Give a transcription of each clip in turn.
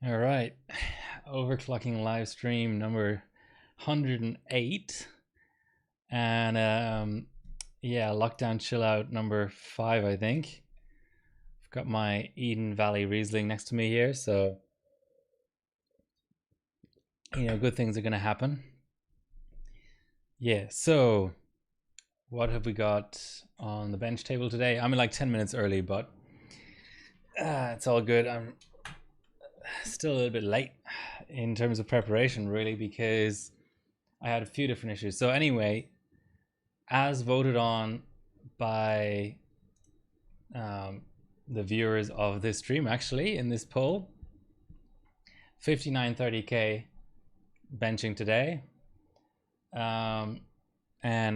All right, overclocking live stream number 108, and yeah, lockdown chill out number 5, I think. I've got my Eden Valley Riesling next to me here, so good things are gonna happen. Yeah, so what have we got on the bench table today? I'm like 10 minutes early, but it's all good. I'm still a little bit late in terms of preparation, really, because I had a few different issues. So anyway, as voted on by the viewers of this stream, actually, in this poll, 5930k benching today, and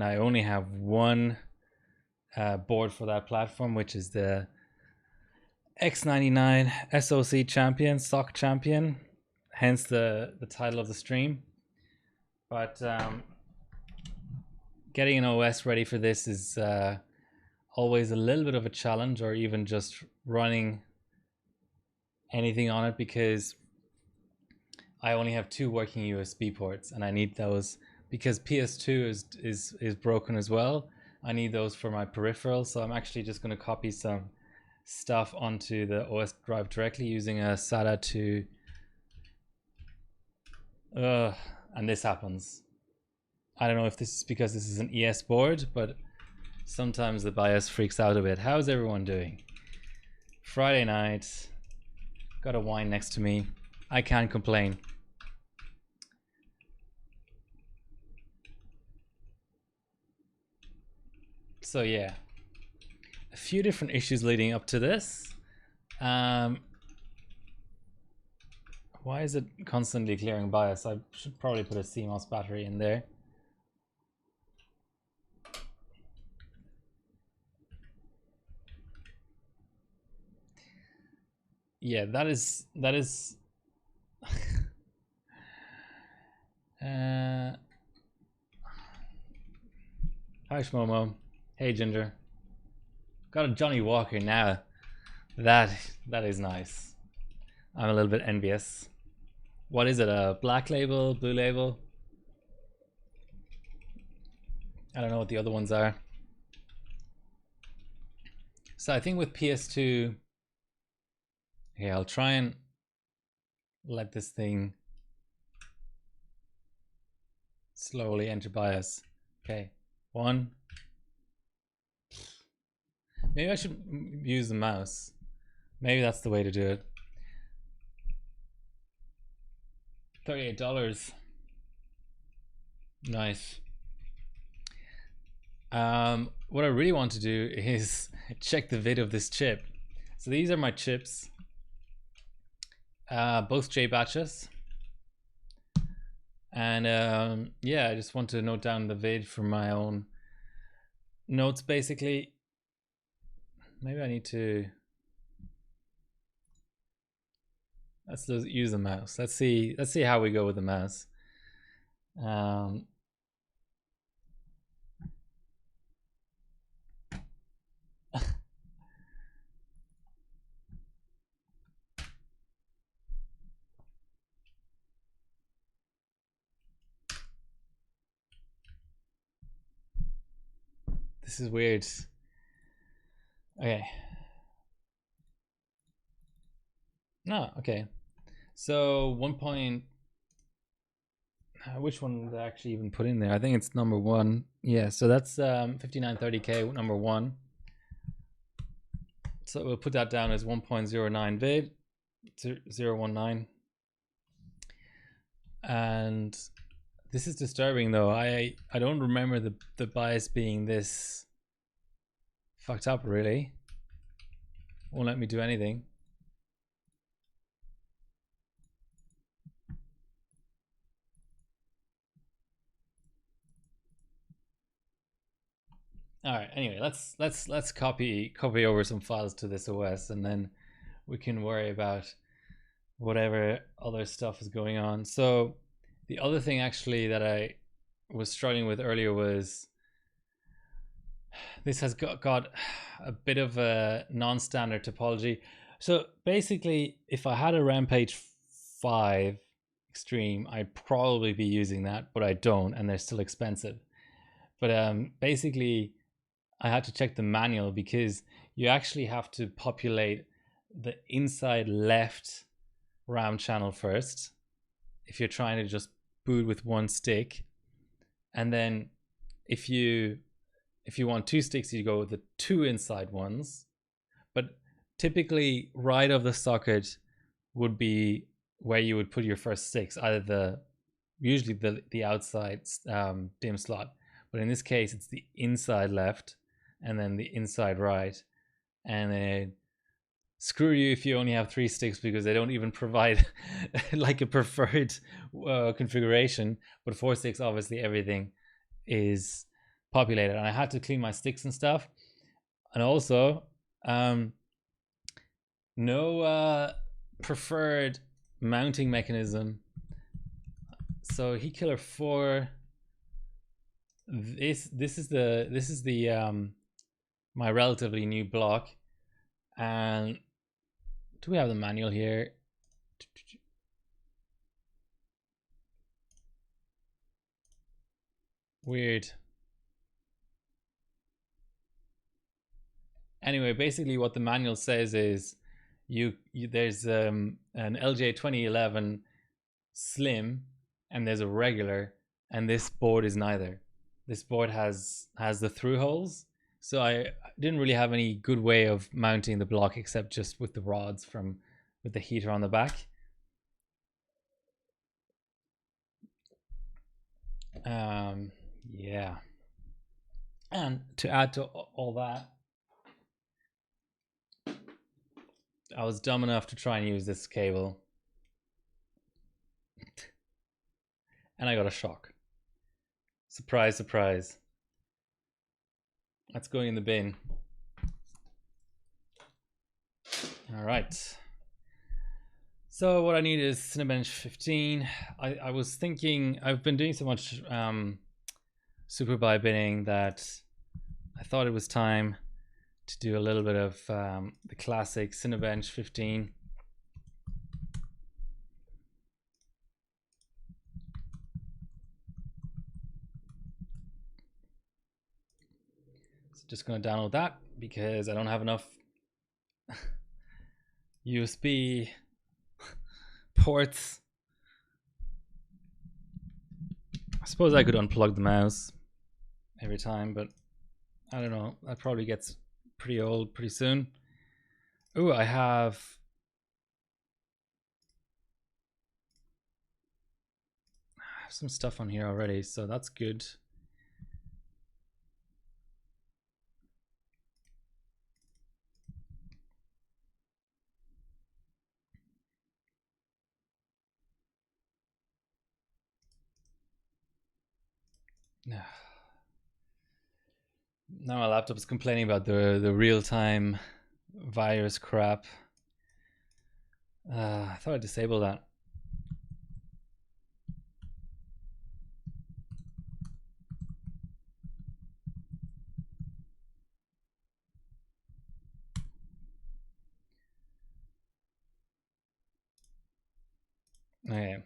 I only have one board for that platform, which is the X99 SOC champion, SOC champion, hence the title of the stream. But getting an OS ready for this is always a little bit of a challenge, or even just running anything on it, because I only have 2 working USB ports, and I need those because PS2 is broken as well. I need those for my peripherals, so I'm actually just going to copy some stuff onto the OS drive directly using a SATA to and this happens. I don't know if this is because this is an ES board, but sometimes the BIOS freaks out a bit. How's everyone doing? Friday night, got a wine next to me. I can't complain. So yeah, a few different issues leading up to this. Why is it constantly clearing BIOS? I should probably put a CMOS battery in there. Yeah, that is hi Shmomo. Hey Ginger. Got a Johnny Walker now. That is nice. I'm a little bit envious. What is it? A black label, blue label? I don't know what the other ones are. So I think with PS2, okay, I'll try and let this thing slowly enter BIOS. Okay, 1. Maybe I should use the mouse. Maybe that's the way to do it. $38. Nice. What I really want to do is check the vid of this chip. So these are my chips, both J batches, and yeah, I just want to note down the vid for my own notes, basically. Maybe I need to, let's use the mouse. Let's see how we go with the mouse. This is weird. Okay. No, okay. So 1 point, which one did I actually even put in there? I think it's number 1. Yeah, so that's 5930K number 1. So we'll put that down as 1.09 vid, 019. And this is disturbing though. I don't remember the BIOS being this fucked up, really. Won't let me do anything. All right, anyway, let's copy over some files to this OS, and then we can worry about whatever other stuff is going on. So the other thing actually that I was struggling with earlier was this has got a bit of a non-standard topology. So basically, if I had a Rampage 5 extreme, I'd probably be using that, but I don't, and they're still expensive. But basically, I had to check the manual because you actually have to populate the inside left RAM channel first if you're trying to just boot with one stick, and then if you want two sticks, you go with the two inside ones. But typically, right of the socket would be where you would put your first sticks, either usually the outside DIMM slot, but in this case it's the inside left and then the inside right. And then screw you if you only have 3 sticks, because they don't even provide like a preferred configuration. But 4 sticks, obviously everything is populated, and I had to clean my sticks and stuff. And also no preferred mounting mechanism. So Heat Killer 4, this is the my relatively new block. And do we have the manual here? Weird. Anyway, basically what the manual says is there's an LJ 2011 Slim and there's a regular, and this board is neither. This board has the through holes, so I didn't really have any good way of mounting the block except just with the rods with the heater on the back. Yeah. And to add to all that, I was dumb enough to try and use this cable, and I got a shock. Surprise, surprise. That's going in the bin. All right. So what I need is Cinebench 15. I was thinking, I've been doing so much super buy binning that I thought it was time to do a little bit of the classic Cinebench 15. So just going to download that because I don't have enough USB ports. I suppose I could unplug the mouse every time, but I don't know. That probably gets pretty old pretty soon. Oh, I have some stuff on here already, so that's good. Now my laptop is complaining about the real-time virus crap. I thought I'd disable that. Okay,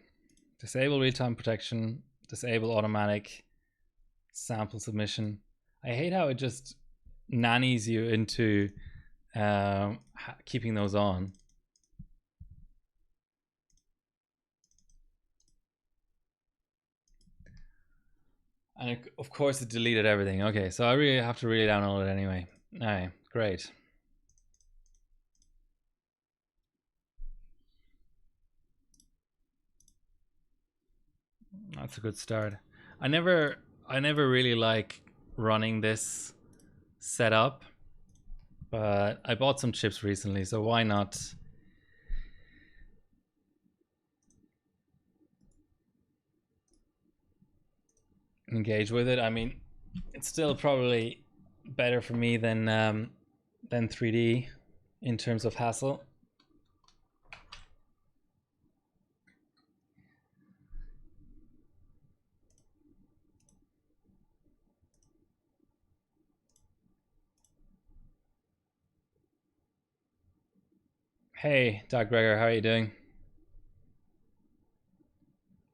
disable real-time protection, disable automatic sample submission. I hate how it just nannies you into keeping those on. And of course it deleted everything. Okay, so I really have to download it anyway. Alright, great. That's a good start. I never really like running this setup, but I bought some chips recently, so why not engage with it? I mean, it's still probably better for me than 3D in terms of hassle. Hey, Doc Gregor, how are you doing?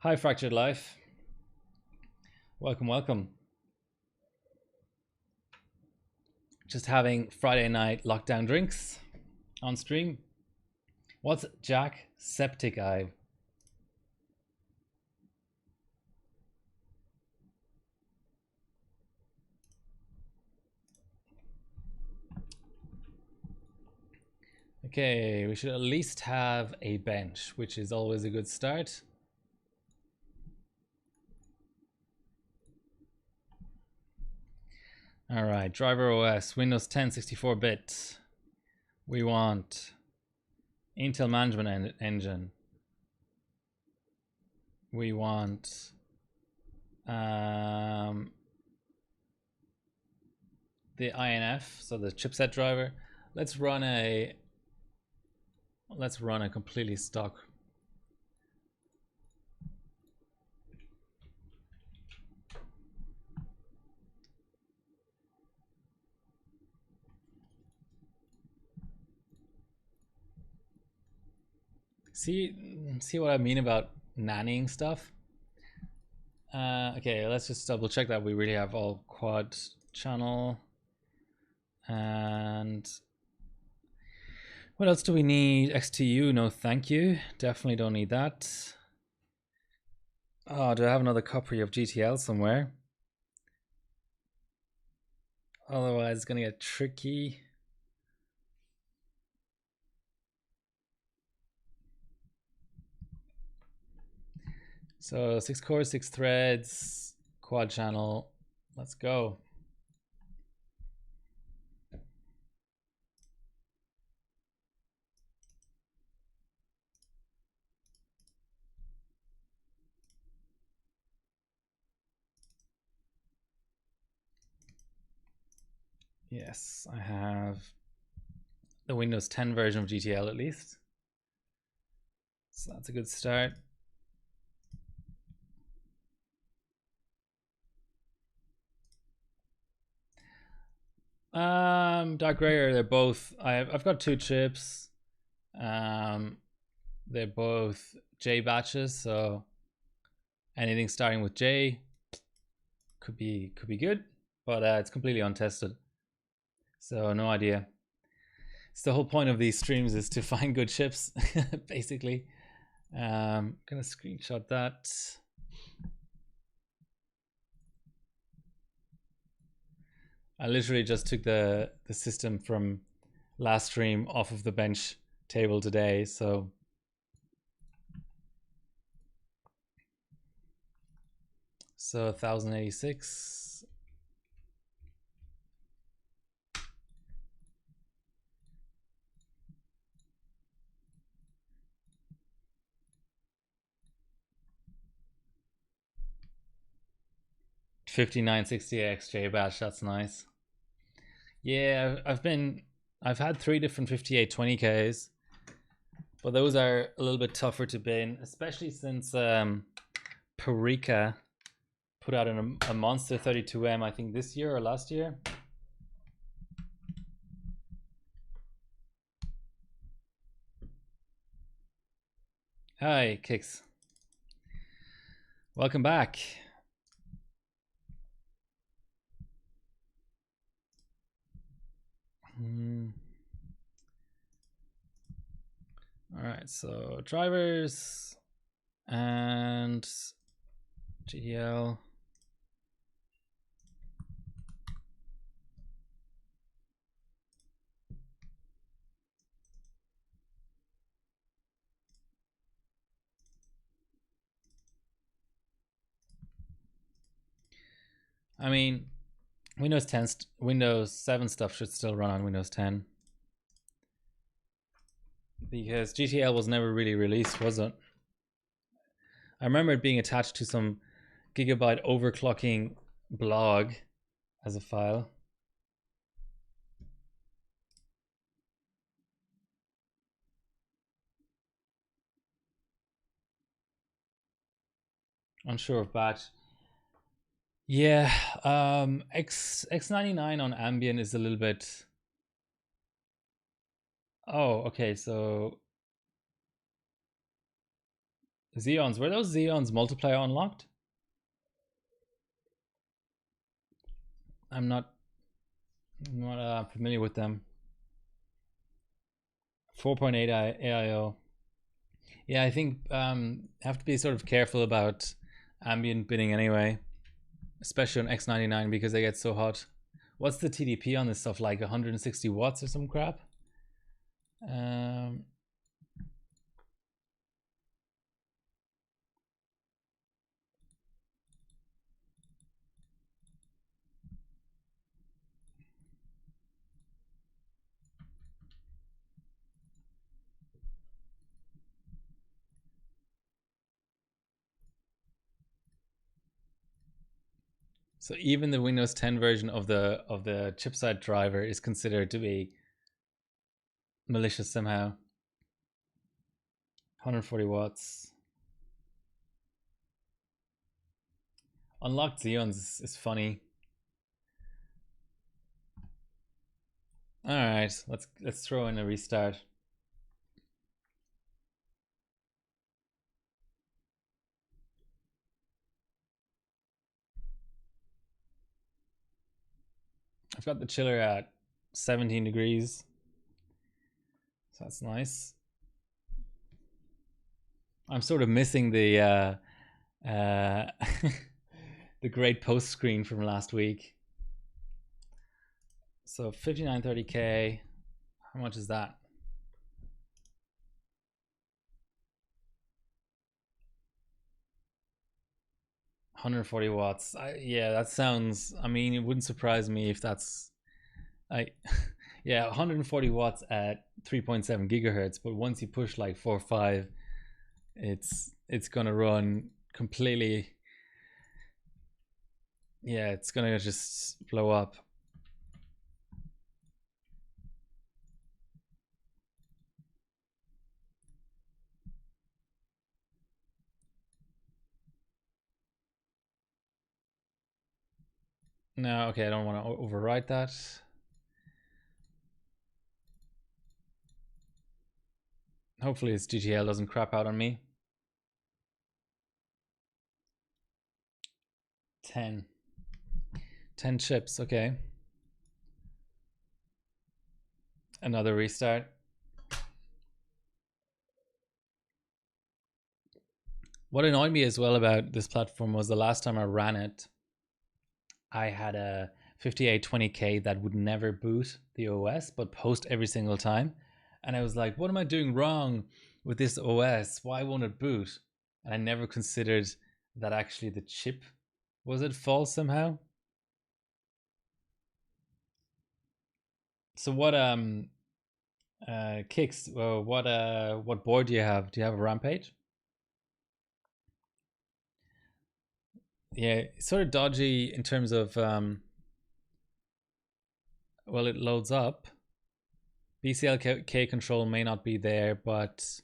Hi, Fractured Life. Welcome, welcome. Just having Friday night lockdown drinks on stream. What's Jack Septic Eye? Okay, we should at least have a bench, which is always a good start. All right, driver OS, Windows 10 64-bit. We want Intel Management Engine. We want the INF, so the chipset driver. Let's run a completely stock. See what I mean about nannying stuff? Okay, let's just double check that we really have all quad channel. And what else do we need? XTU, no thank you. Definitely don't need that. Oh, do I have another copy of GTL somewhere? Otherwise it's gonna get tricky. So 6 cores, 6 threads, quad channel. Let's go. Yes, I have the Windows 10 version of GTL at least. So that's a good start. Dark Gray, they're both, I've got 2 chips. They're both J batches, so anything starting with J could be good, but it's completely untested. So no idea. It's the whole point of these streams is to find good chips, basically. Gonna screenshot that. I literally just took the system from last stream off of the bench table today, so so 1086. $5960 batch, that's nice. Yeah, I've had 3 different 5820Ks, but those are a little bit tougher to bin, especially since Parika put out a monster 32M, I think this year or last year. Hi, Kix. Welcome back. All right, so drivers and GDL. I mean, Windows 7 stuff should still run on Windows 10. Because GTL was never really released, was it? I remember it being attached to some gigabyte overclocking blog as a file. Unsure of batch. Yeah, X99 on Ambient is a little bit. Oh, okay, so Xeons. Were those Xeons multiplier unlocked? I'm not familiar with them. 4.8 AIO. Yeah, I think have to be sort of careful about ambient binning anyway, especially on X99 because they get so hot. What's the TDP on this stuff, like 160 watts or some crap? So even the Windows 10 version of the chipside driver is considered to be malicious somehow. 140 watts. Unlocked Xeons is funny. All right, let's throw in a restart. I've got the chiller at 17 degrees, so that's nice. I'm sort of missing the the great post screen from last week. So 5930K, how much is that? $140. Yeah, that sounds. I mean, it wouldn't surprise me if that's. Yeah, 140 watts at 3.7 gigahertz. But once you push like 4 or 5, it's gonna run completely. Yeah, it's gonna just blow up. No, okay, I don't want to overwrite that. Hopefully this GTL doesn't crap out on me. 10 chips, okay. Another restart. What annoyed me as well about this platform was the last time I ran it, I had a 5820K that would never boot the OS but post every single time. And I was like, what am I doing wrong with this OS? Why won't it boot? And I never considered that actually the chip was at fault somehow. So what kicks what board do you have? Do you have a Rampage? Yeah, it's sort of dodgy in terms of well, it loads up. BCLK control may not be there, but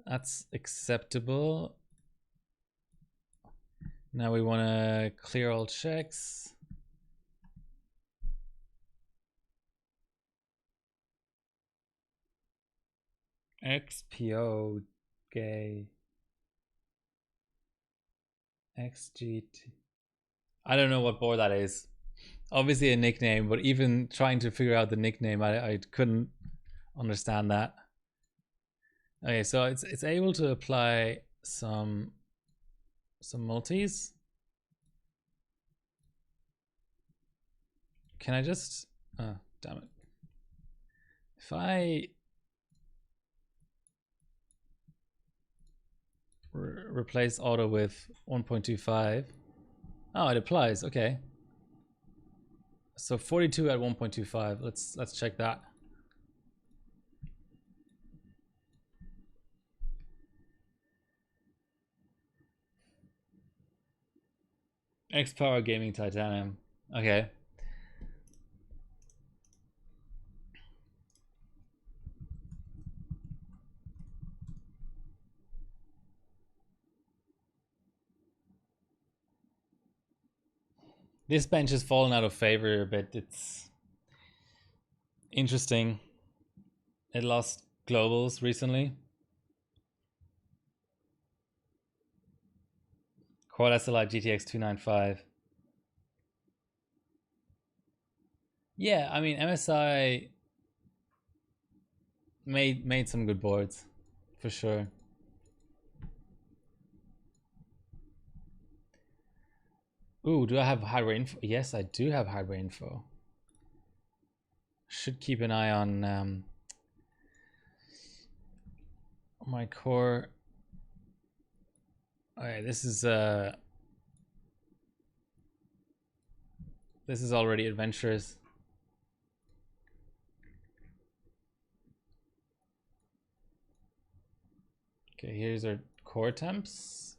that's acceptable. Now we want to clear all checks. XPO gay XGT. I don't know what board that is. Obviously a nickname, but even trying to figure out the nickname, I couldn't understand that. Okay, so it's able to apply some multis. Can I just oh damn it. If I replace auto with 1.25, oh, it applies. Okay, so 42 at 1.25. Let's check that. X Power Gaming Titanium. Okay. This bench has fallen out of favor a bit. It's interesting. It lost globals recently. Quad SLI GTX 295. Yeah, I mean MSI made some good boards, for sure. Ooh, do I have hardware info? Yes, I do have hardware info. Should keep an eye on my core. Okay, this is already adventurous. Okay, here's our core temps.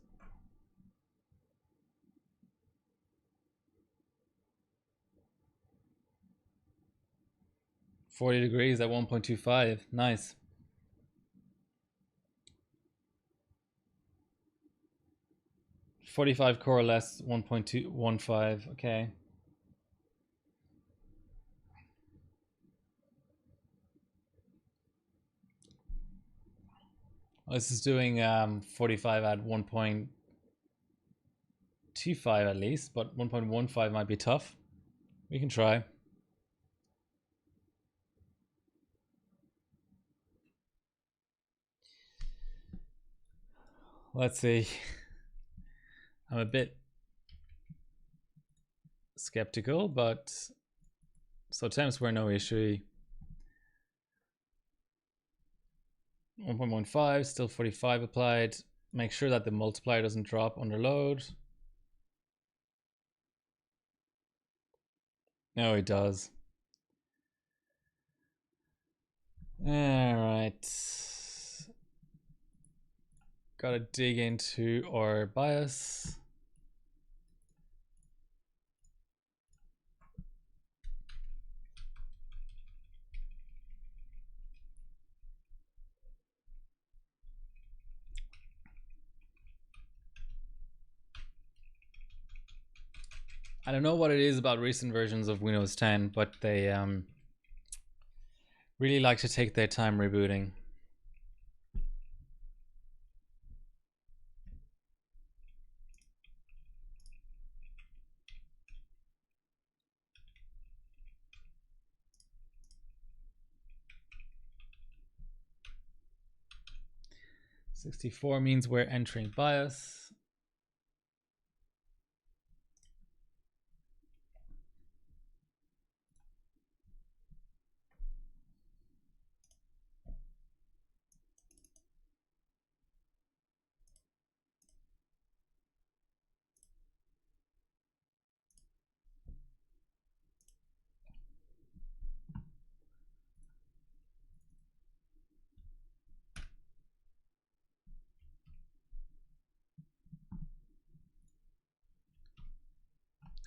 $40 degrees at 1.25. Nice. $45 core less 1.215. Okay. Well, this is doing 45 at 1.25 at least, but 1.15 might be tough. We can try. Let's see. I'm a bit skeptical, but so temps were no issue. 1.15, still 45 applied. Make sure that the multiplier doesn't drop under load. No, it does. All right. Gotta dig into our bias. I don't know what it is about recent versions of Windows 10, but they really like to take their time rebooting. .64 means we're entering BIOS.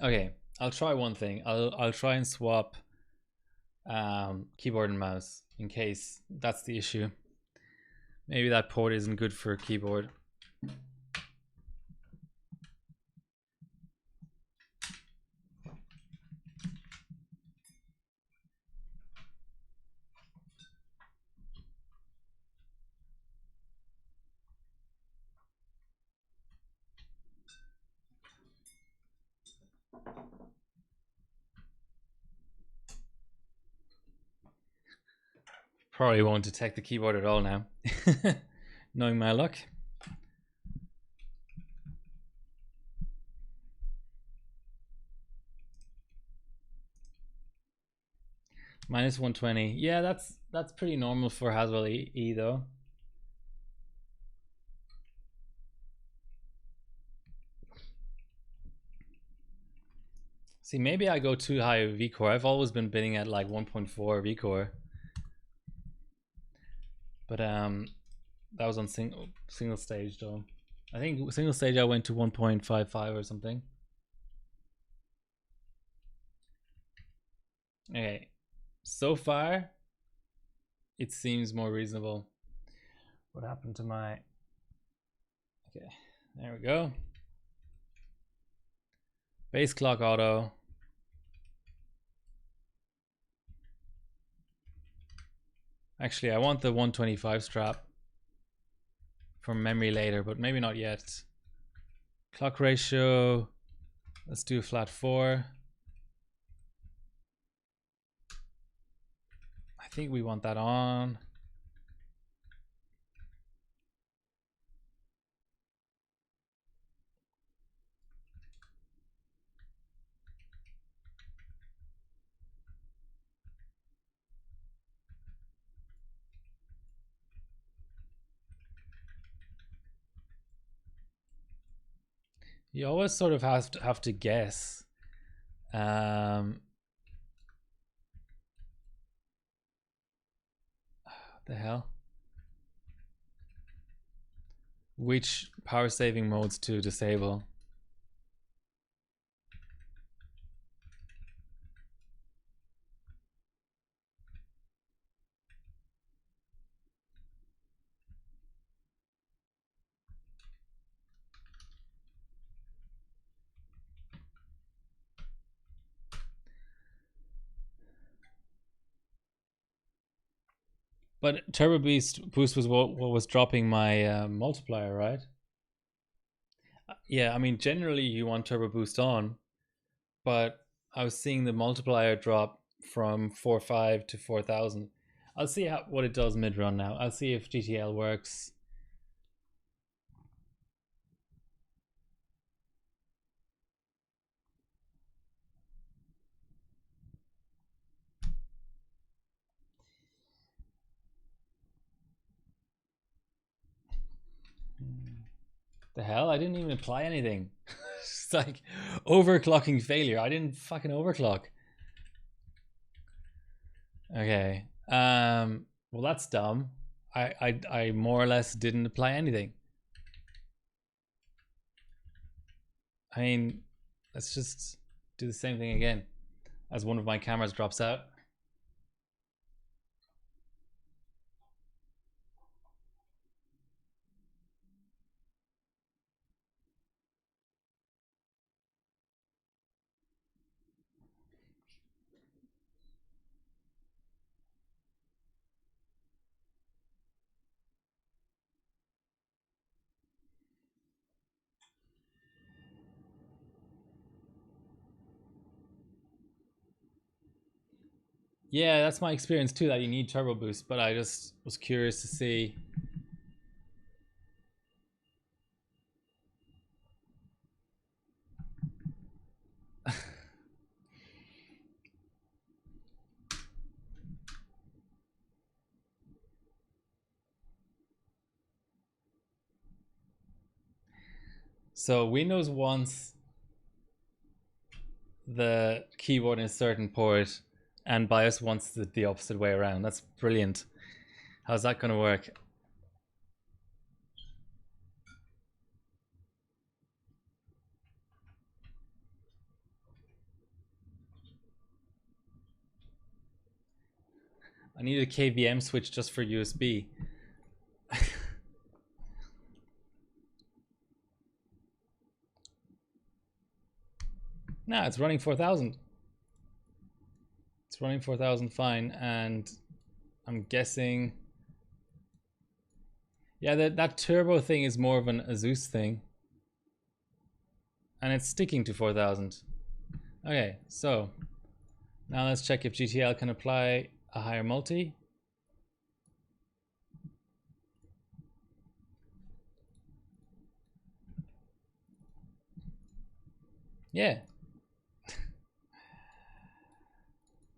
Okay, I'll try one thing. I'll try and swap keyboard and mouse in case that's the issue. Maybe that port isn't good for a keyboard. Probably won't detect the keyboard at all now, knowing my luck. Minus 120. Yeah, that's pretty normal for Haswell E though. See, maybe I go too high with V-core. I've always been bidding at like 1.4 V-core. But that was on single stage though. I think single stage I went to 1.55 or something. Okay, so far it seems more reasonable. What happened to my... Okay, there we go. Base clock auto. Actually, I want the 125 strap from memory later, but maybe not yet. Clock ratio, let's do flat 4. I think we want that on. You always sort of have to guess. The hell? Which power saving modes to disable? But Turbo Boost was what was dropping my multiplier, right? Yeah, I mean, generally you want Turbo Boost on, but I was seeing the multiplier drop from 4.5 to 4,000. I'll see what it does mid run now. I'll see if GTL works. The hell? I didn't even apply anything. It's like overclocking failure. I didn't fucking overclock. Okay. Well, that's dumb. I more or less didn't apply anything. I mean, let's just do the same thing again as one of my cameras drops out. Yeah, that's my experience too, that you need turbo boost, but I just was curious to see. So Windows wants the keyboard in a certain port and BIOS wants the opposite way around. That's brilliant. How's that going to work? I need a KVM switch just for USB. Nah, it's running 4,000. It's running 4,000 fine, and I'm guessing... Yeah, that turbo thing is more of an Asus thing. And it's sticking to 4,000. Okay, so now let's check if GTL can apply a higher multi. Yeah.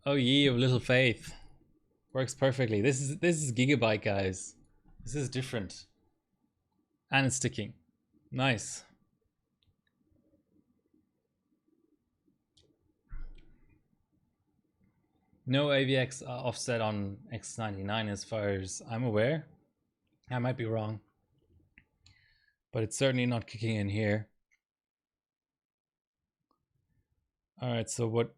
Oh ye of little faith. Works perfectly. This is Gigabyte, guys. This is different. And it's sticking. Nice. No AVX offset on X99 as far as I'm aware. I might be wrong. But it's certainly not kicking in here. Alright, so what...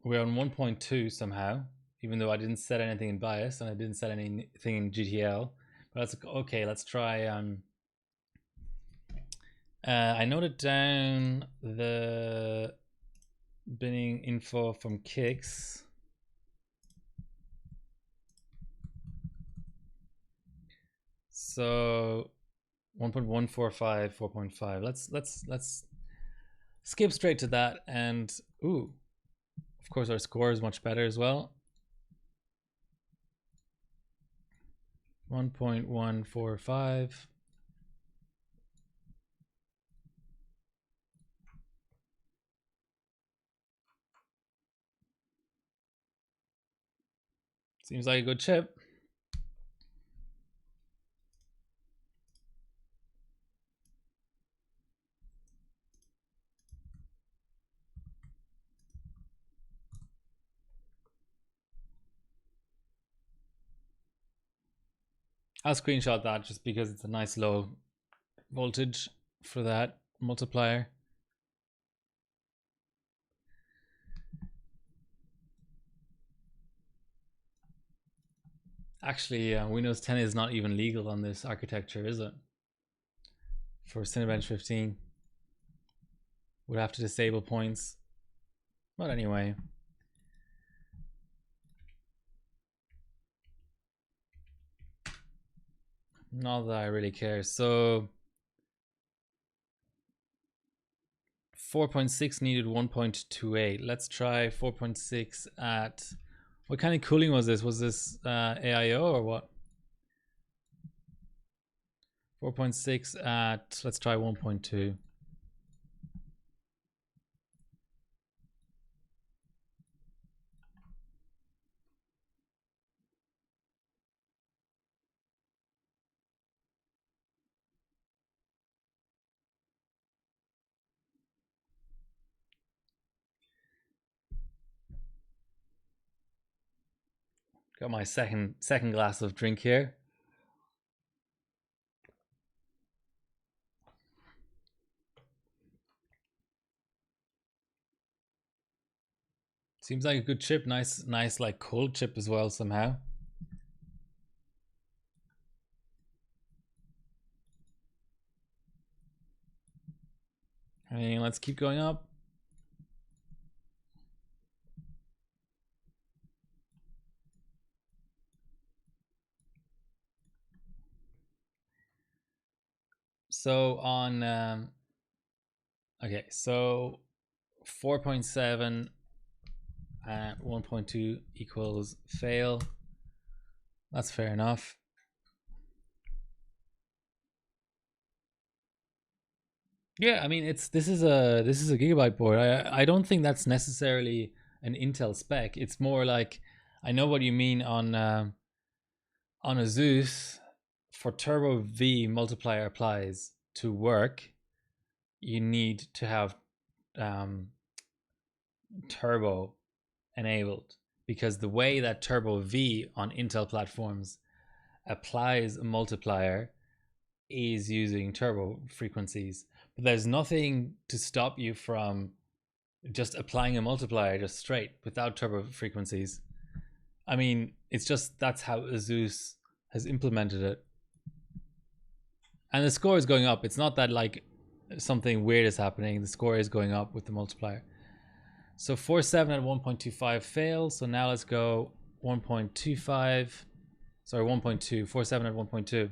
We're on 1.2 somehow, even though I didn't set anything in BIOS and I didn't set anything in GTL. But that's okay. Let's try. I noted down the binning info from Kix. So 1.145, 4.5. Let's skip straight to that. And ooh, of course our score is much better as well. 1.145. Seems like a good chip. I'll screenshot that just because it's a nice low voltage for that multiplier. Actually, Windows 10 is not even legal on this architecture, is it? For Cinebench 15. Would have to disable points. But anyway. Not that I really care. So 4.6 needed 1.28. Let's try 4.6 at... What kind of cooling was this? Was this AIO or what? 4.6 at... Let's try 1.2. Got my second glass of drink here. Seems like a good chip. Nice like cold chip as well somehow. And let's keep going up. So on okay, so 4.7 at 1.2 equals fail. That's fair enough. Yeah, I mean this is a gigabyte board. I don't think that's necessarily an Intel spec. It's more like, I know what you mean on Asus. For Turbo V multiplier applies to work, you need to have Turbo enabled, because the way that Turbo V on Intel platforms applies a multiplier is using turbo frequencies. But there's nothing to stop you from just applying a multiplier just straight without turbo frequencies. I mean, it's just that's how Asus has implemented it. And the score is going up. It's not that like something weird is happening. The score is going up with the multiplier. So 4.7 at 1.25 fails. So now let's go 1.25. Sorry, 1.2. 4.7 at 1.2.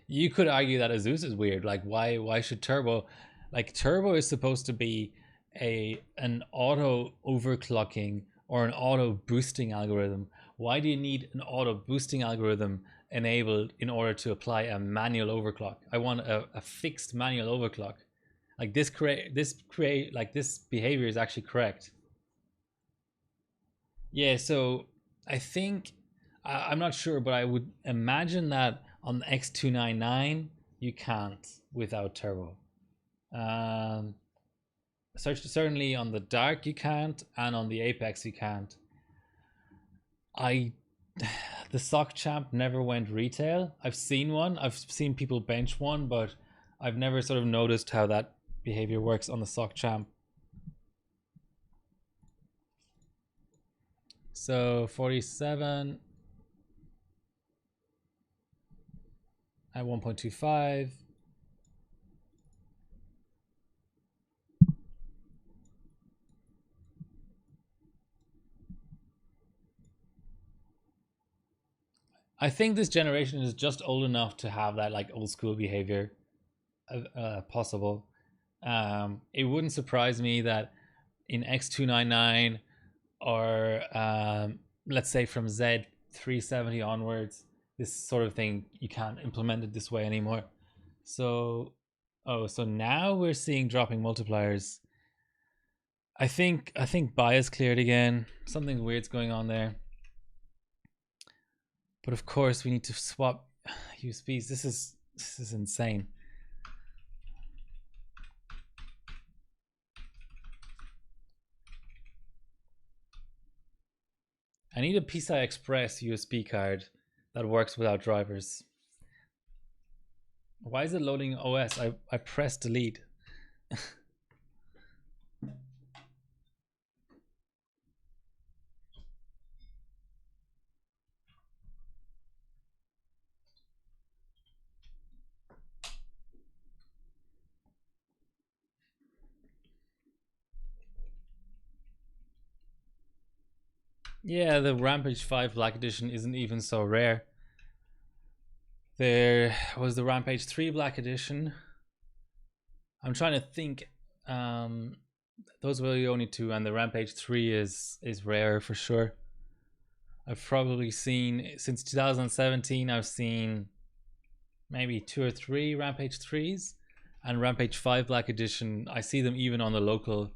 You could argue that Asus is weird. Like, why should Turbo? Like, Turbo is supposed to be an auto overclocking or an auto boosting algorithm. Why do you need an auto boosting algorithm enabled in order to apply a manual overclock? I want a fixed manual overclock. Like this behavior is actually correct. Yeah, so I think I'm not sure, but I would imagine that on the X299 you can't without turbo. Certainly on the Dark you can't, and on the Apex you can't. The Sock Champ never went retail. I've seen one. I've seen people bench one, but I've never sort of noticed how that behavior works on the Sock Champ. So 47 at 1.25. I think this generation is just old enough to have that like old school behavior possible. It wouldn't surprise me that in X299 or let's say from Z370 onwards, this sort of thing you can't implement it this way anymore. So, oh, so now we're seeing dropping multipliers. I think bias cleared again. Something weird's going on there. But of course, we need to swap USBs. This is insane. I need a PCI Express USB card that works without drivers. Why is it loading OS? I pressed delete. Yeah, the Rampage 5 Black Edition isn't even so rare. There was the Rampage 3 Black Edition. I'm trying to think. Those were the only two, and the Rampage 3 is rare for sure. I've probably seen, since 2017, I've seen maybe 2 or 3 Rampage 3s, and Rampage 5 Black Edition, I see them even on the local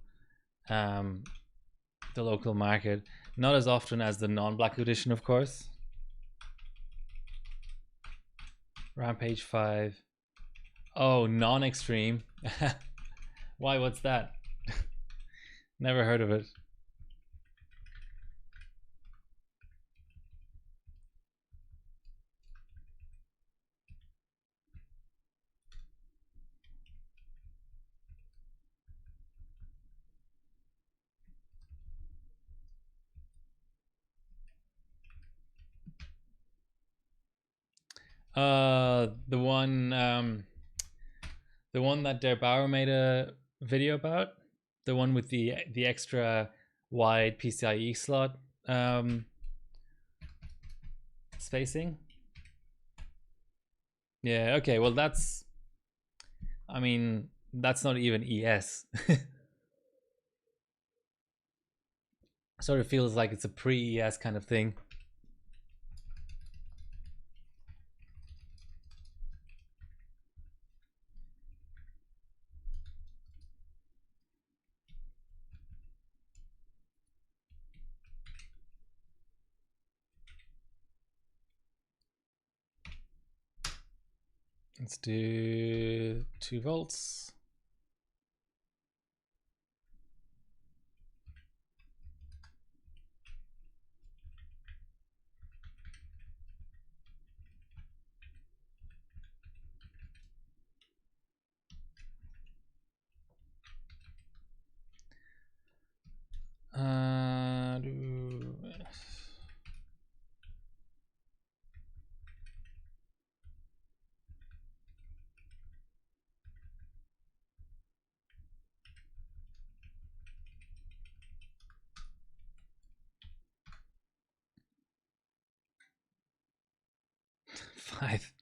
market. Not as often as the non-Black Edition, of course. Rampage 5. Oh, non-extreme. Why, what's that? Never heard of it. The one that Der Bauer made a video about, the one with the extra wide PCIe slot spacing. Yeah, okay, well that's, I mean, that's not even ES. Sort of feels like it's a pre-ES kind of thing. Let's do 2 volts. Five.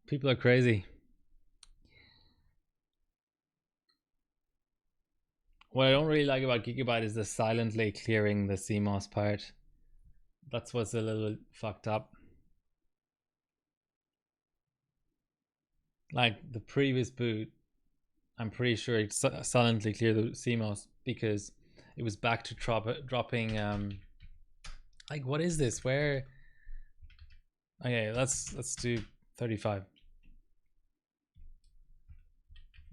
People are crazy. What I don't really like about Gigabyte is the silently clearing the CMOS part. That's what's a little fucked up. Like the previous boot, I'm pretty sure it silently cleared the CMOS because it was back to dropping. Like, what is this? Where? Okay, let's do 35.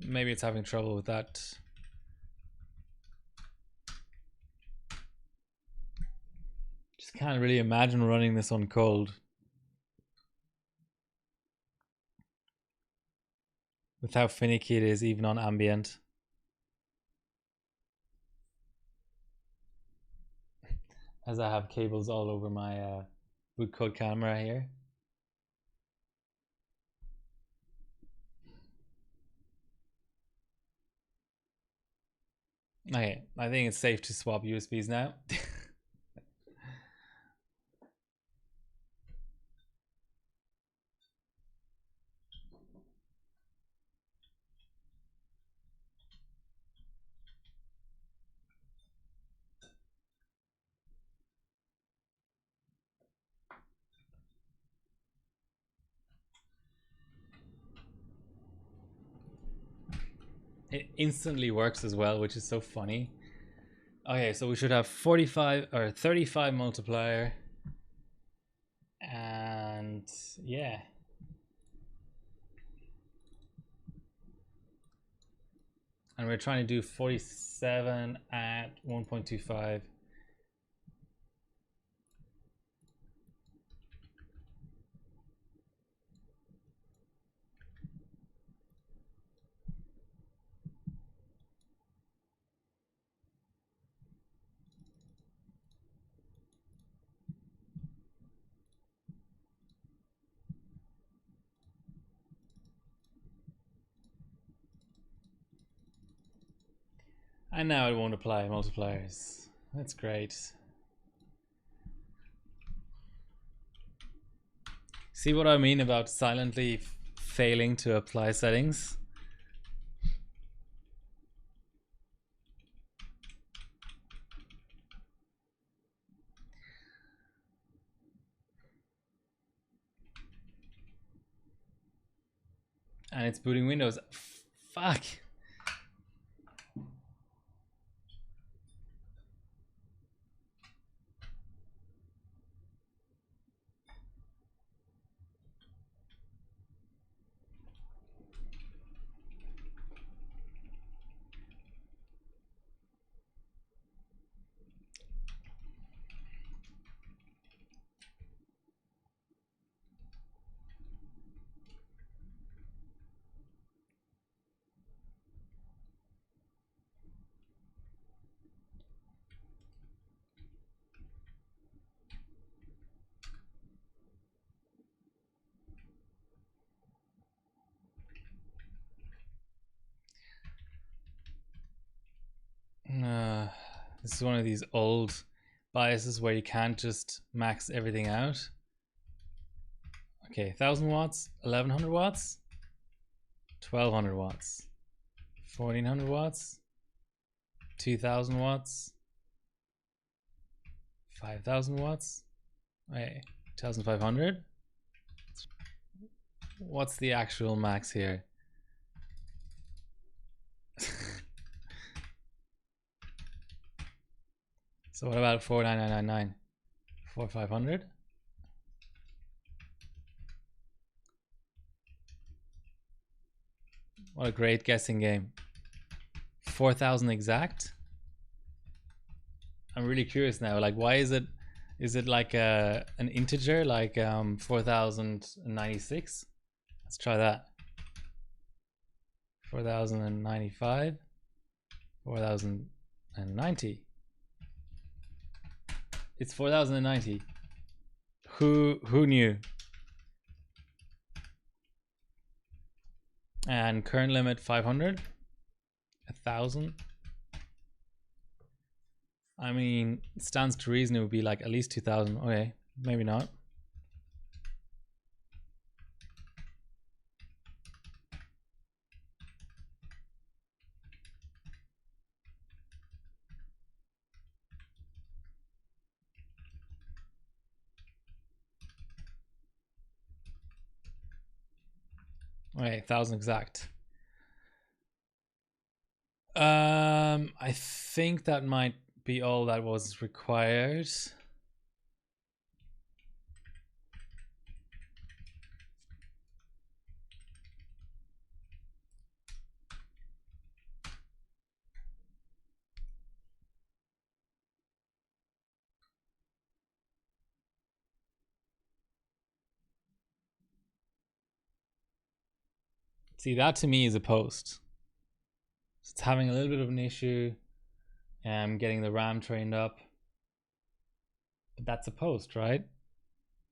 Maybe it's having trouble with that. Just can't really imagine running this on cold with how finicky it is even on ambient. As I have cables all over my boot code camera here. Okay, I think it's safe to swap USBs now. it instantly works as well, which is so funny. Okay, so we should have 45 or 35 multiplier. And yeah. And we're trying to do 47 at 1.25. And now it won't apply multipliers. That's great. See what I mean about silently failing to apply settings? And it's booting Windows. Fuck. This is one of these old biases where you can't just max everything out. Okay, 1000 watts, 1100 watts, 1200 watts, 1400 watts, 2000 watts, 5000 watts. Wait, 2500. What's the actual max here? So what about 49999? 4500? What a great guessing game. 4000 exact? I'm really curious now. Like, why is it like an integer, like 4096? Let's try that. 4095, 4090. It's 4090. Who knew? And current limit 500, 1000. I mean, it stands to reason it would be like at least 2000. Okay, maybe not. Okay, 1000 exact. I think that might be all that was required. See, that to me is a post. It's having a little bit of an issue. Getting the RAM trained up. But that's a post, right?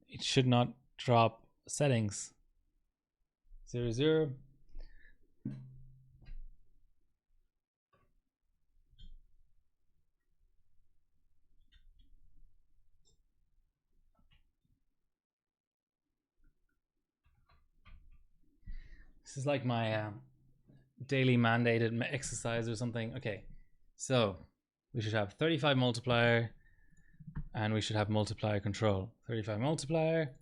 It should not drop settings. 00. This is like my daily mandated exercise or something. Okay, so we should have 35 multiplier and we should have multiplier control. 35 multiplier,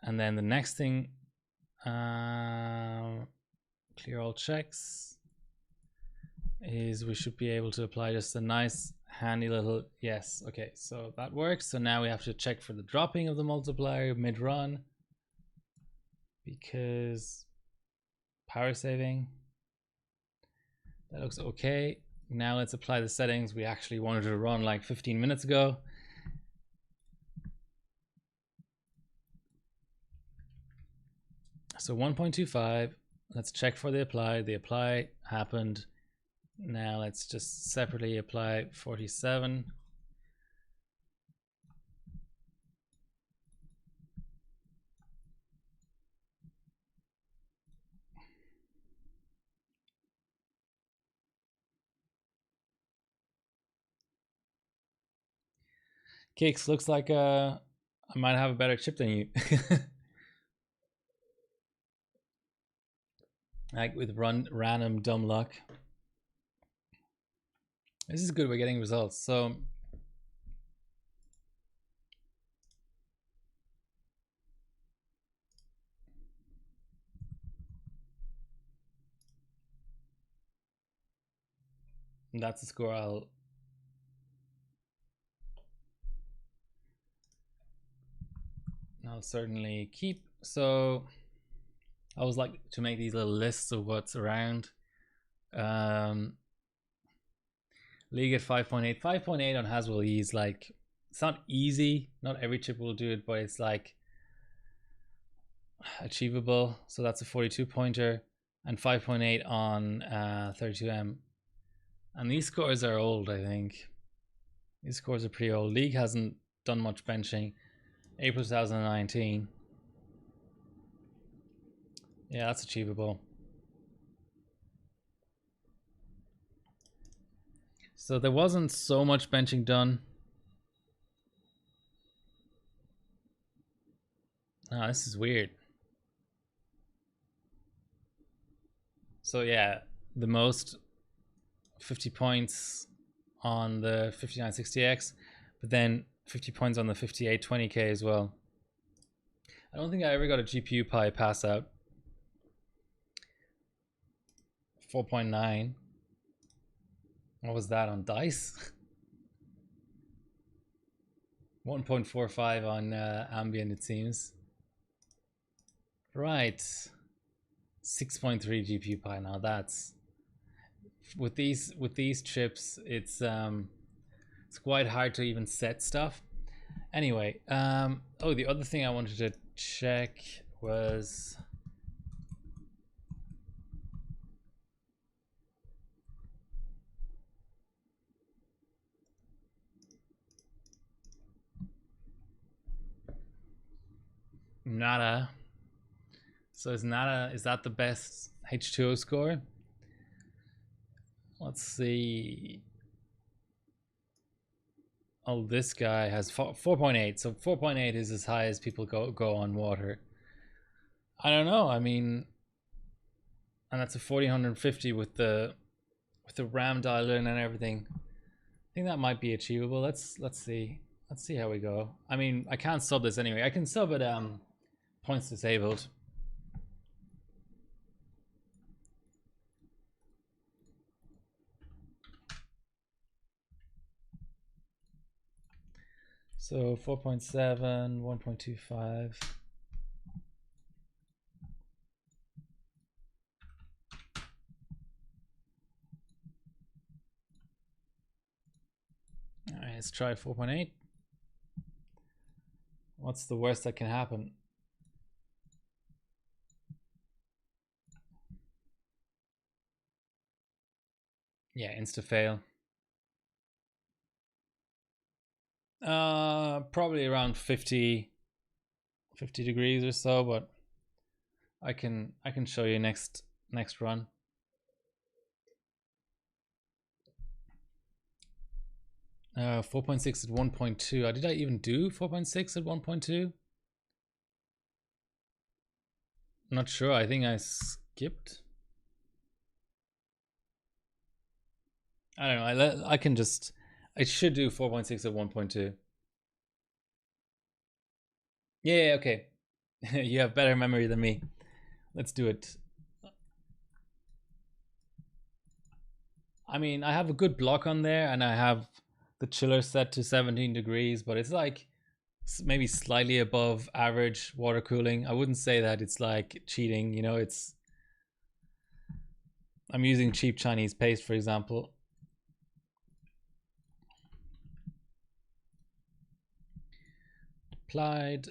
and then the next thing clear all checks is we should be able to apply just a nice handy little yes. Okay, so that works. So now we have to check for the dropping of the multiplier mid-run because power saving. That looks okay. Now let's apply the settings we actually wanted to run like 15 minutes ago. So 1.25, let's check for the apply. The apply happened. Now let's just separately apply 47. Kicks, looks like I might have a better chip than you. Like with random dumb luck. This is good, we're getting results. So that's the score I'll certainly keep. So I always like to make these little lists of what's around. League at 5.8. 5.8 on Haswell is like, it's not easy. Not every chip will do it, but it's like achievable. So that's a 42 pointer and 5.8 on 32M. And these scores are old, I think. These scores are pretty old. League hasn't done much benching. April 2019. Yeah, that's achievable. So there wasn't so much benching done. Oh, this is weird. So yeah, the most 50 points on the 5960X, but then 50 points on the 5820K as well. I don't think I ever got a GPU Pi pass out. 4.9. What was that on dice? 1.45 on ambient, it seems. Right. 6.3 GPU Pi. Now that's with these chips, it's quite hard to even set stuff. Anyway, oh, the other thing I wanted to check was Nada. So is that the best H2O score? Let's see. Oh, this guy has 4.8. So 4.8 is as high as people go on water. I don't know. I mean, and that's a 4050 with the RAM dialed in and everything. I think that might be achievable. Let's see. Let's see how we go. I mean, I can't sub this anyway. I can sub it points disabled. So 4.7, 1.25. All right, let's try 4.8. What's the worst that can happen? Yeah, insta fail. Probably around 50 degrees or so, but I can show you next run. Uh, 4.6 at 1.2. Did I even do 4.6 at 1.2? Not sure. I think I skipped. I don't know. I can just, I should do 4.6 at 1.2. Yeah, okay. You have better memory than me. Let's do it. I mean, I have a good block on there, and I have the chiller set to 17 degrees, but it's like maybe slightly above average water cooling. I wouldn't say that it's like cheating, you know, it's I'm using cheap Chinese paste, for example. Applied.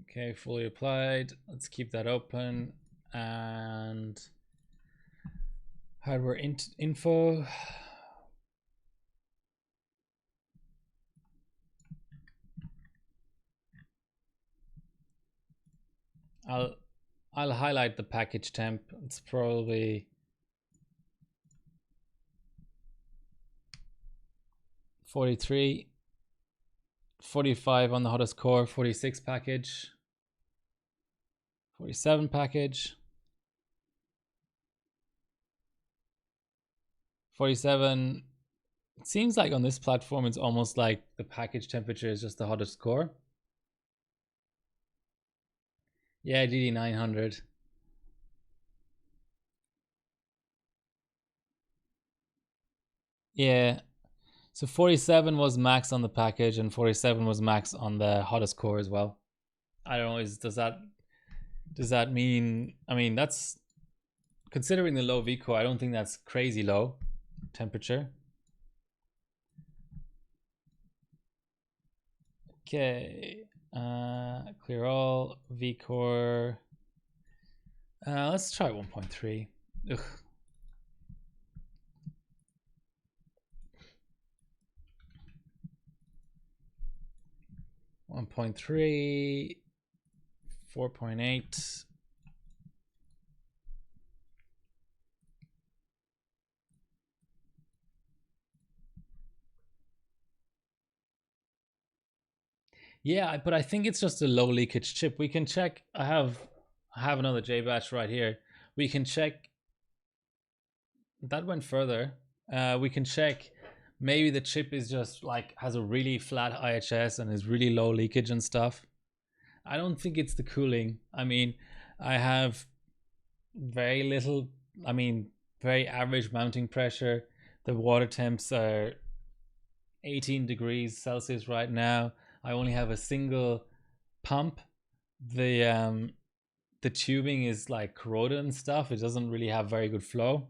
Okay, fully applied. Let's keep that open. And hardware info. I'll highlight the package temp. It's probably 43, 45 on the hottest core, 46 package, 47 package, 47. It seems like on this platform it's almost like the package temperature is just the hottest core. Yeah, GD900. Yeah. So 47 was max on the package and 47 was max on the hottest core as well. I don't know, does that mean, I mean, that's considering the low V core, I don't think that's crazy low temperature. Okay. Clear all V core. Let's try 1.3. Ugh. 1.3, 4.8. Yeah, but I think it's just a low leakage chip. We can check. I have another J batch right here. We can check. That went further. We can check. Maybe the chip is just like has a really flat IHS and is really low leakage and stuff. I don't think it's the cooling. I mean, I have very little. I mean, very average mounting pressure. The water temps are 18 degrees Celsius right now. I only have a single pump. The tubing is like corroded and stuff. It doesn't really have very good flow.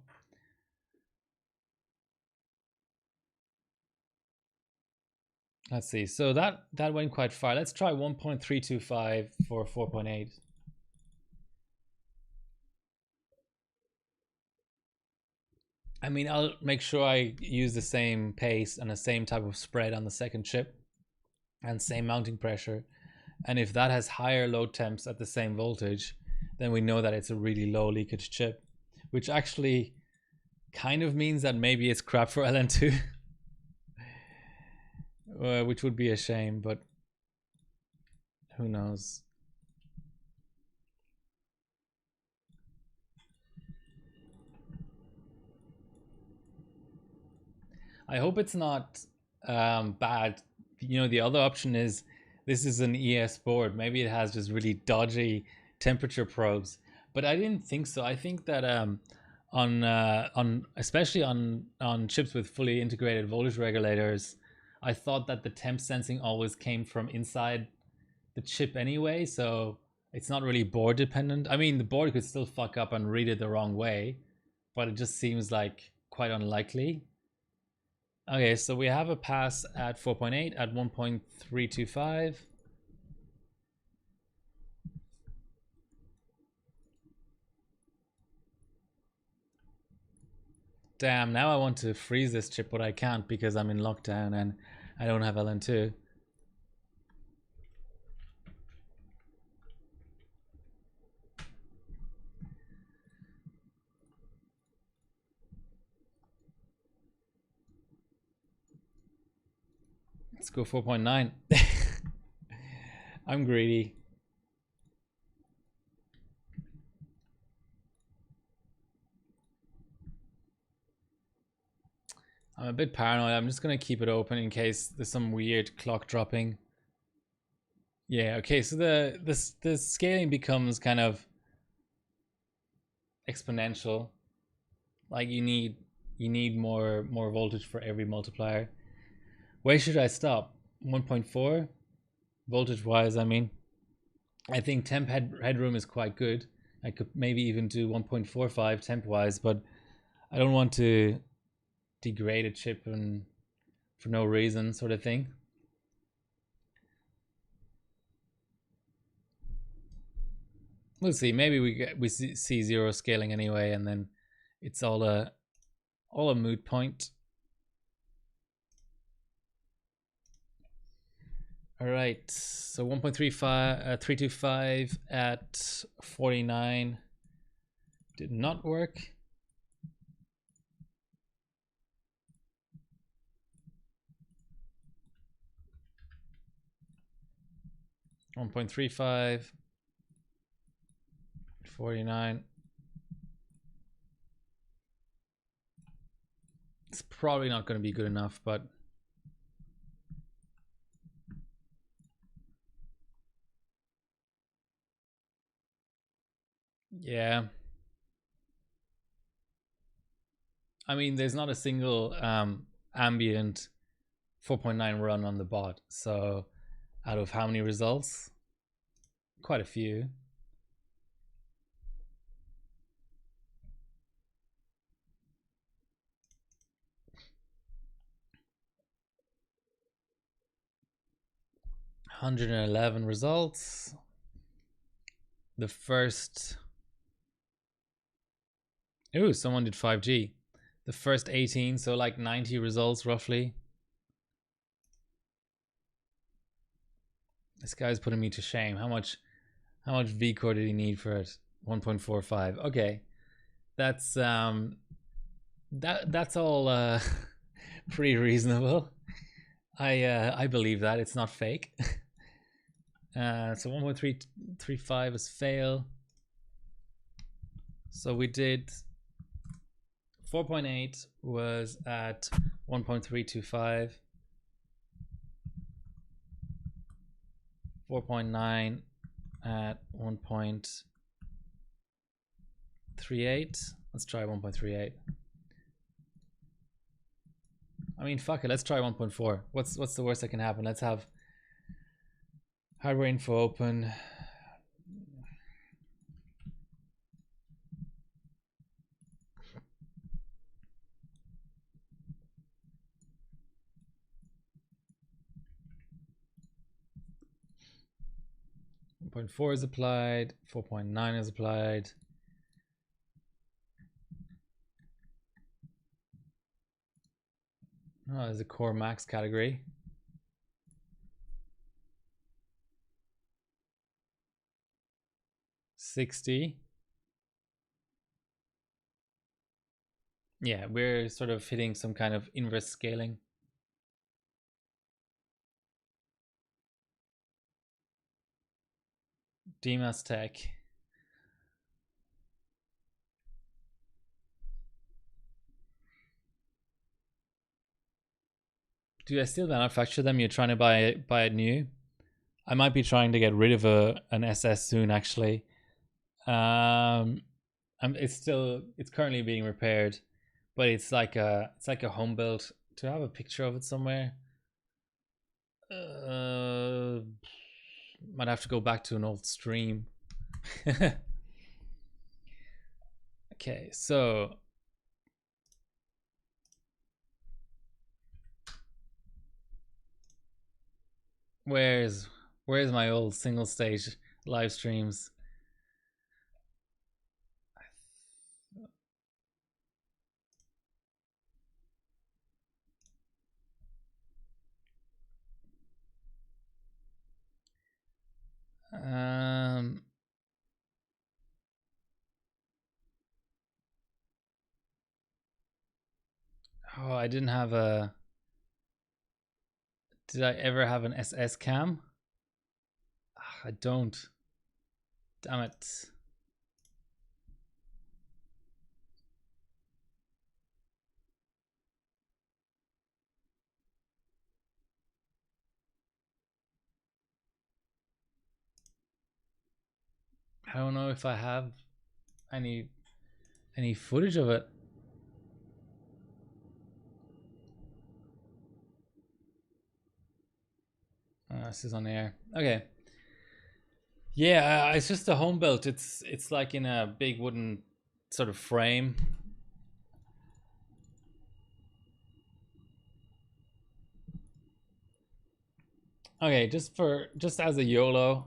Let's see. So that went quite far. Let's try 1.325 for 4.8. I mean, I'll make sure I use the same paste and the same type of spread on the second chip and same mounting pressure. And if that has higher load temps at the same voltage, then we know that it's a really low leakage chip, which actually kind of means that maybe it's crap for LN2, which would be a shame, but who knows. I hope it's not bad. You know, the other option is this is an ES board. Maybe it has just really dodgy temperature probes, but I didn't think so. I think that on especially on chips with fully integrated voltage regulators, I thought that the temp sensing always came from inside the chip anyway, so it's not really board dependent. I mean, the board could still fuck up and read it the wrong way, but it just seems like quite unlikely. Okay, so we have a pass at 4.8 at 1.325. Damn, now I want to freeze this chip, but I can't because I'm in lockdown and I don't have LN2. Let's go 4.9. I'm greedy. I'm a bit paranoid. I'm just gonna keep it open in case there's some weird clock dropping. Yeah, okay, so the scaling becomes kind of exponential. Like you need more voltage for every multiplier. Where should I stop? 1.4 voltage wise, I mean. I think temp headroom is quite good. I could maybe even do 1.45 temp wise, but I don't want to degrade a chip and for no reason, sort of thing. We'll see. Maybe we see zero scaling anyway, and then it's all a moot point. All right, so 1.35 325 at 49 did not work. One point 3.5 49. It's probably not going to be good enough, but yeah. I mean, there's not a single ambient 4.9 run on the bot. So out of how many results? Quite a few. $111 results. The first... Ooh, someone did 5G. The first 18, so like 90 results roughly. This guy's putting me to shame. How much VCore did he need for it? 1.45. Okay. That's that's all pretty reasonable. I believe that. It's not fake. So 1.335 is fail. So we did 4.8 was at 1.325. 4.9 at 1.38. Let's try 1.38. I mean, fuck it. Let's try 1.4. What's the worst that can happen? Let's have hardware info open. .4 is applied. 4.9 is applied. Oh, there's a core max category. $60. Yeah, we're sort of hitting some kind of inverse scaling. DMAS Tech. Do I still manufacture them? You're trying to buy it new? I might be trying to get rid of an SS soon, actually. It's currently being repaired, but it's like a home built. Do I have a picture of it somewhere? Might have to go back to an old stream. Okay, so where's my old single stage live streams? Oh, I didn't have a... Did I ever have an SS cam? I don't. Damn it. don't know if I have any footage of it. This is on air. Okay. Yeah, it's just a home built. It's like in a big wooden sort of frame. Okay, just as a YOLO,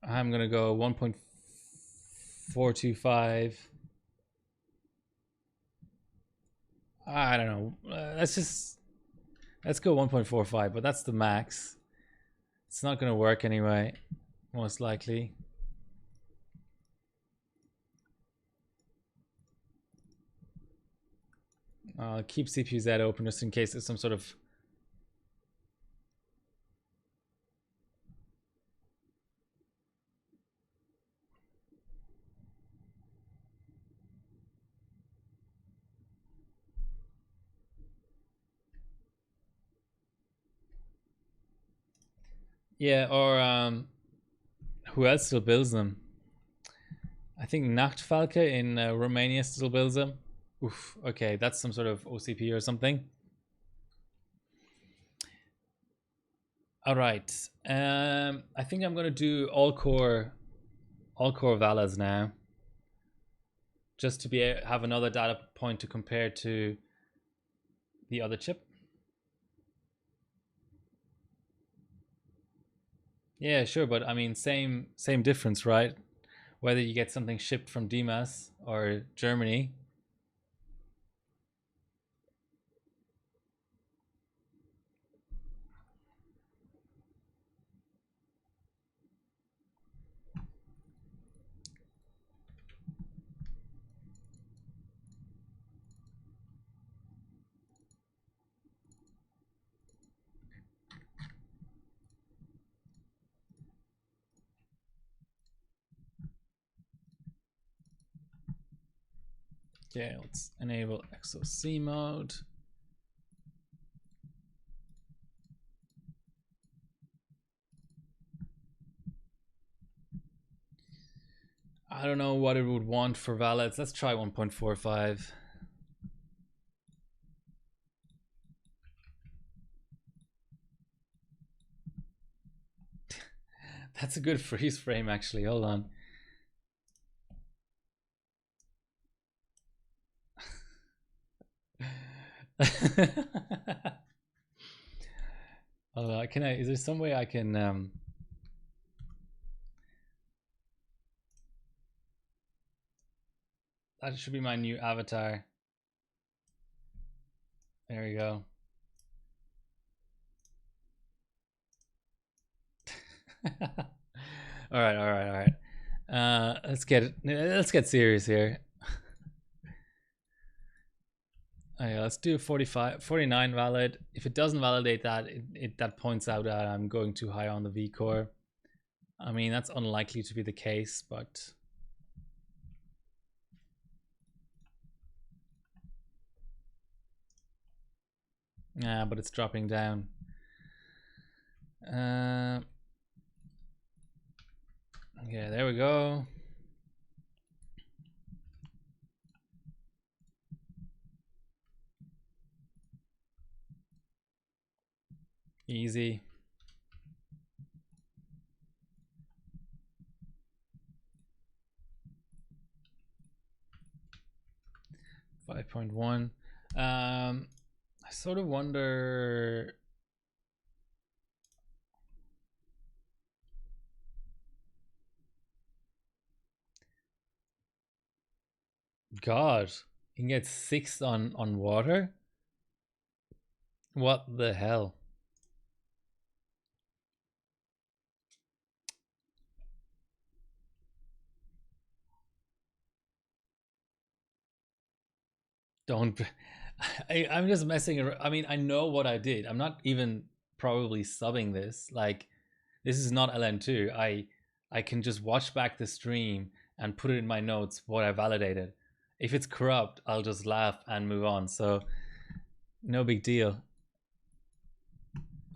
I'm gonna go 1.425. I don't know. Let's go 1.45, but that's the max. It's not gonna work anyway, most likely. I'll keep CPU Z open just in case there's some sort of or who else still builds them? I think Nachtfalke in Romania still builds them. Oof, okay, that's some sort of OCP or something. All right, I think I'm gonna do all core Valas now, just to have another data point to compare to the other chip. Yeah, sure, but I mean, same difference, right? Whether you get something shipped from Dimas or Germany. Okay, let's enable XOC mode. I don't know what it would want for valids. Let's try 1.45. That's a good freeze frame, actually. Hold on. Can I? Is there some way I can? That should be my new avatar. There we go. All right. Let's get serious here. Okay, let's do 49 valid. If it doesn't validate that, that points out that I'm going too high on the V core. I mean, that's unlikely to be the case, but yeah, but it's dropping down. Yeah, there we go. Easy. $5.1. I sort of wonder. God, you can get 6 on water. What the hell? Don't. I'm just messing around. I mean, I know what I did. I'm not even probably subbing this. Like, this is not LN2. I can just watch back the stream and put it in my notes what I validated. If it's corrupt, I'll just laugh and move on. So, no big deal.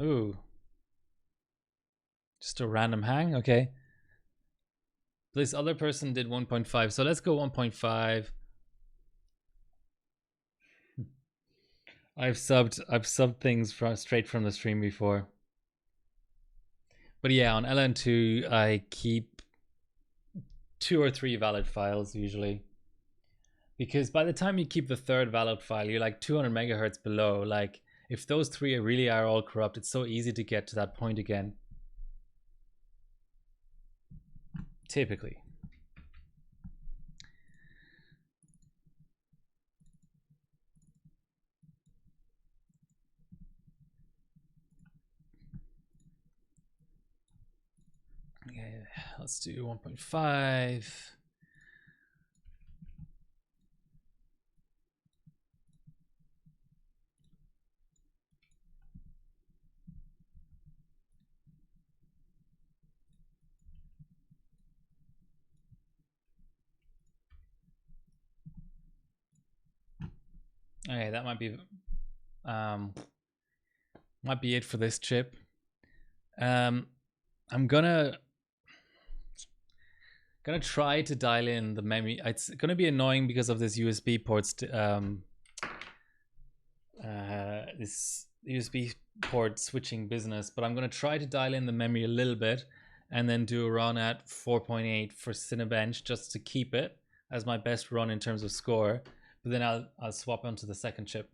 Ooh. Just a random hang? Okay. This other person did 1.5, so let's go 1.5. I've subbed things straight from the stream before. But yeah, on LN2 I keep 2 or 3 valid files usually. Because by the time you keep the third valid file, you're like 200 megahertz below. Like, if those 3 really are all corrupt, it's so easy to get to that point again. Typically. Okay, let's do 1.5. Okay, that might be it for this chip. I'm gonna try to dial in the memory. It's gonna be annoying because of this USB ports. This USB port switching business, but I'm gonna try to dial in the memory a little bit, and then do a run at 4.8 for Cinebench just to keep it as my best run in terms of score. But then I'll swap onto the second chip.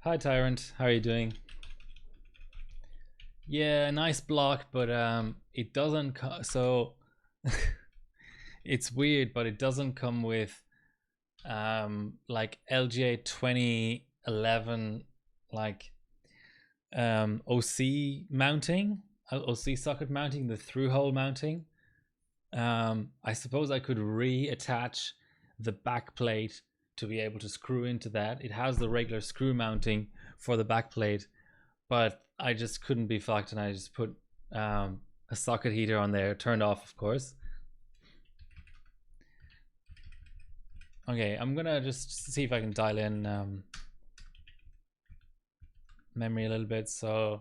Hi Tyrant, how are you doing? Yeah, nice block, but it doesn't so it's weird, but it doesn't come with like LGA 2011 like OC mounting, OC socket mounting, the through hole mounting. I suppose I could reattach the back plate to be able to screw into that. It has the regular screw mounting for the back plate, but I just couldn't be fucked, and I just put a socket heater on there, turned off, of course. Okay, I'm gonna just see if I can dial in memory a little bit. So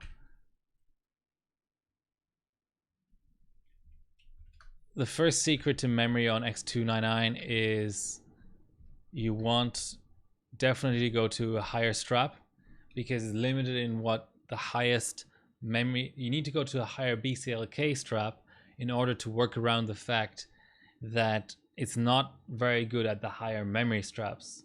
the first secret to memory on X299 is you want definitely to go to a higher strap, because it's limited in what the highest memory. You need to go to a higher BCLK strap in order to work around the fact that it's not very good at the higher memory straps.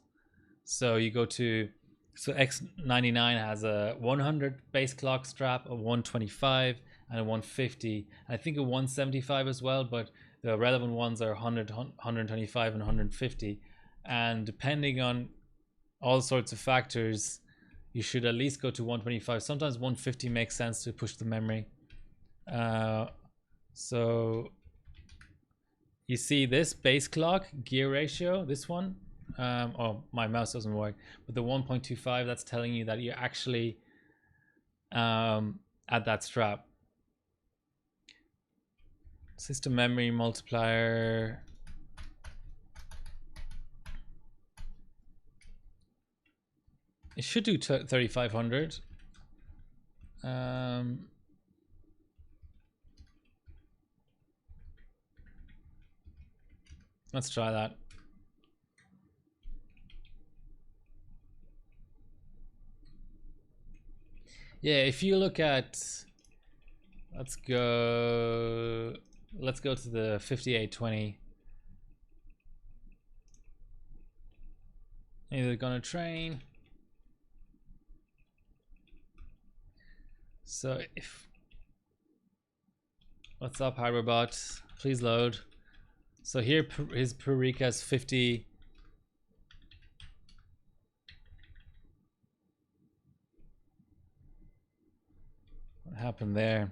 So you go to, so X99 has a 100 base clock strap, a 125, and a 150. I think a 175 as well, but the relevant ones are 100, 125, and 150. And depending on all sorts of factors, you should at least go to 125. Sometimes 150 makes sense to push the memory. So you see this base clock gear ratio, this one. Oh, my mouse doesn't work, but the 1.25, that's telling you that you're actually at that strap. System memory multiplier. It should do 3500. Let's try that. Yeah, if you look at, let's go to the 5820. Either gonna train. So if, what's up, Hyperbot? Please load. So here his Purika is 50. What happened there?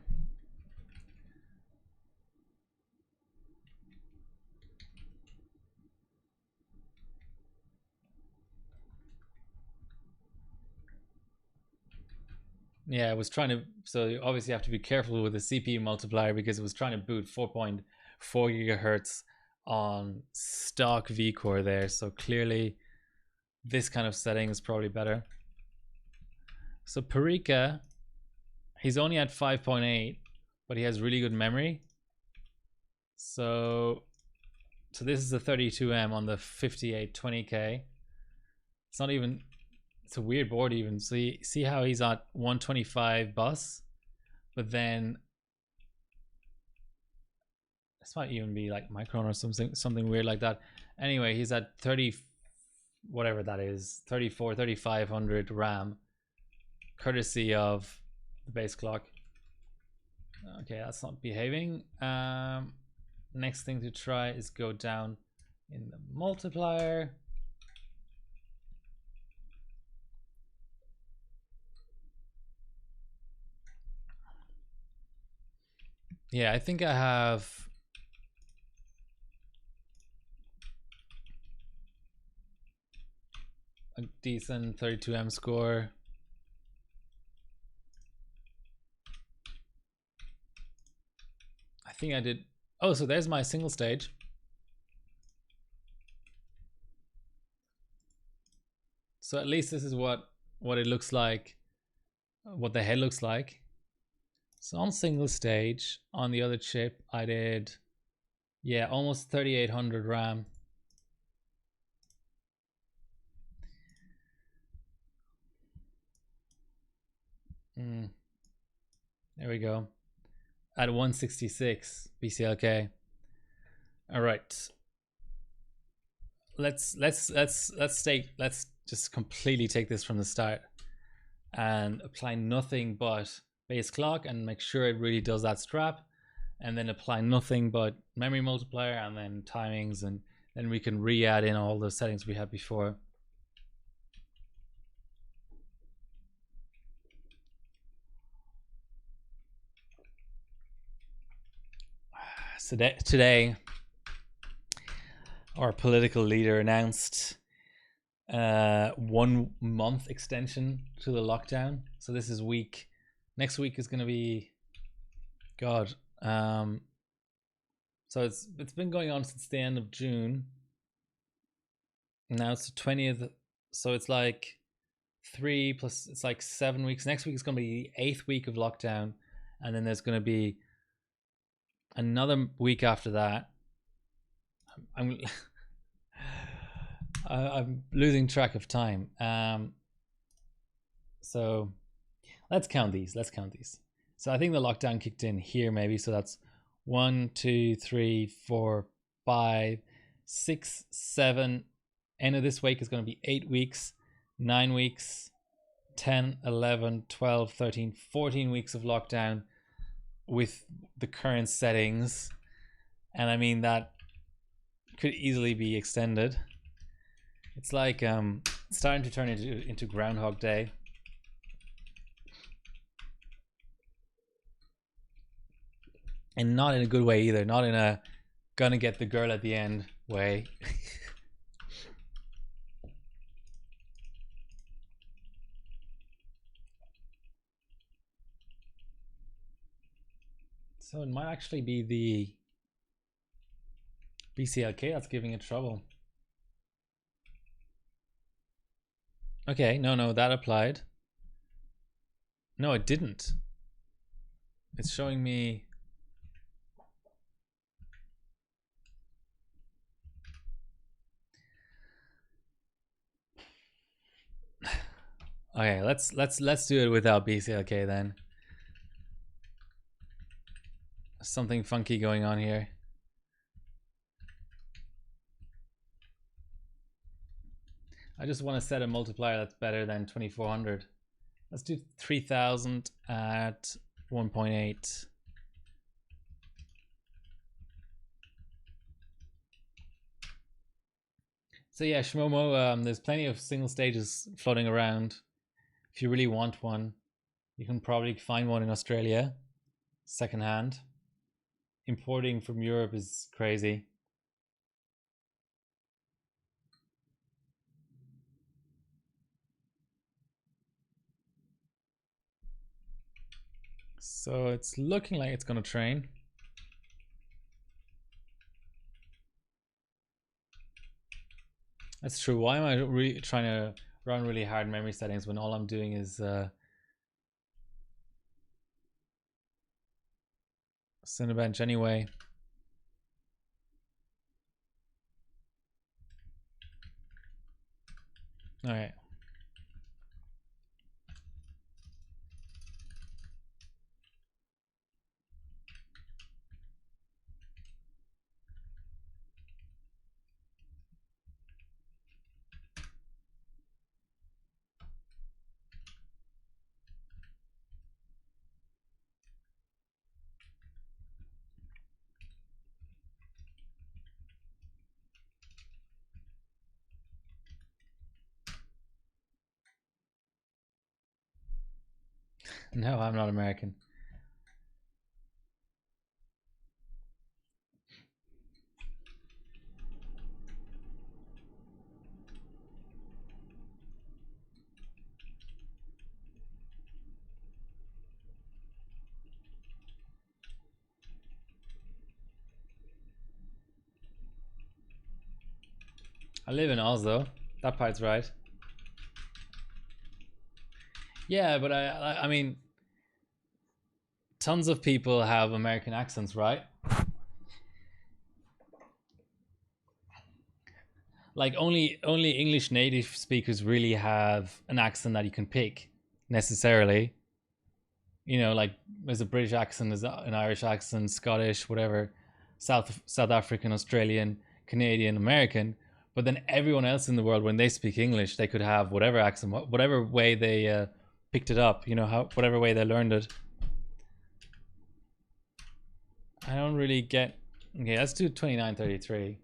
Yeah, it was trying to. So you obviously have to be careful with the CPU multiplier because it was trying to boot 4.4 gigahertz on stock vCore there. So clearly, this kind of setting is probably better. So Parika, he's only at 5.8, but he has really good memory. So this is a 32M on the 5820K. It's not even. It's a weird board even. So you see how he's at 125 bus, but then this might even be like Micron or something weird like that. Anyway, he's at 30, whatever that is, 3500 RAM, courtesy of the base clock. Okay, that's not behaving. Next thing to try is go down in the multiplier. Yeah, I think I have a decent 32M score. I think I did. Oh, so there's my single stage. So at least this is what it looks like, what the head looks like. So on single stage, on the other chip, I did, yeah, almost 3800 RAM. There we go. At 166 BCLK. All right. Let's just completely take this from the start and apply nothing but base clock and make sure it really does that strap, and then apply nothing but memory multiplier and then timings, and then we can re-add in all the settings we had before. So today our political leader announced 1 month extension to the lockdown. So this is next week is going to be, God, so it's been going on since the end of June. Now it's the 20th, so it's like 3 plus, it's like 7 weeks. Next week is going to be the 8th week of lockdown, and then there's going to be another week after that. I'm losing track of time. So let's count these. So I think the lockdown kicked in here maybe. So that's 1, 2, 3, 4, 5, 6, 7. End of this week is going to be 8 weeks, 9 weeks, 10, 11, 12, 13, 14 weeks of lockdown with the current settings. And I mean, that could easily be extended. It's like starting to turn into Groundhog Day. And not in a good way either. Not in a gonna get the girl at the end way. So it might actually be the BCLK that's giving it trouble. Okay, no, that applied. No, it didn't. It's showing me. Okay, let's do it without BCLK then. Something funky going on here. I just want to set a multiplier that's better than 2400. Let's do 3000 at 1.8. So yeah, Shmomo, there's plenty of single stages floating around. If you really want one, you can probably find one in Australia, secondhand. Importing from Europe is crazy. So it's looking like it's gonna train. That's true. Why am I really trying to run really hard memory settings when all I'm doing is Cinebench anyway? All right. No, I'm not American. I live in Oslo. That part's right. Yeah, but I mean, tons of people have American accents, right? Like only English native speakers really have an accent that you can pick necessarily. You know, like there's a British accent, there's an Irish accent, Scottish, whatever, South African, Australian, Canadian, American. But then everyone else in the world, when they speak English, they could have whatever accent, whatever way they picked it up. You know, how whatever way they learned it. I don't really get. Okay, let's do 2933.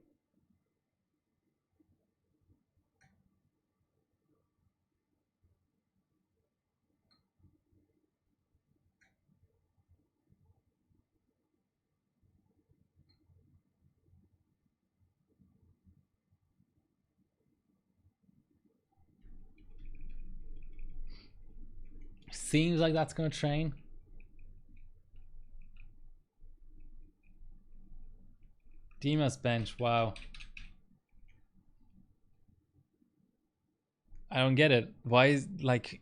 Seems like that's gonna train. Dima's bench. Wow. I don't get it. Why is like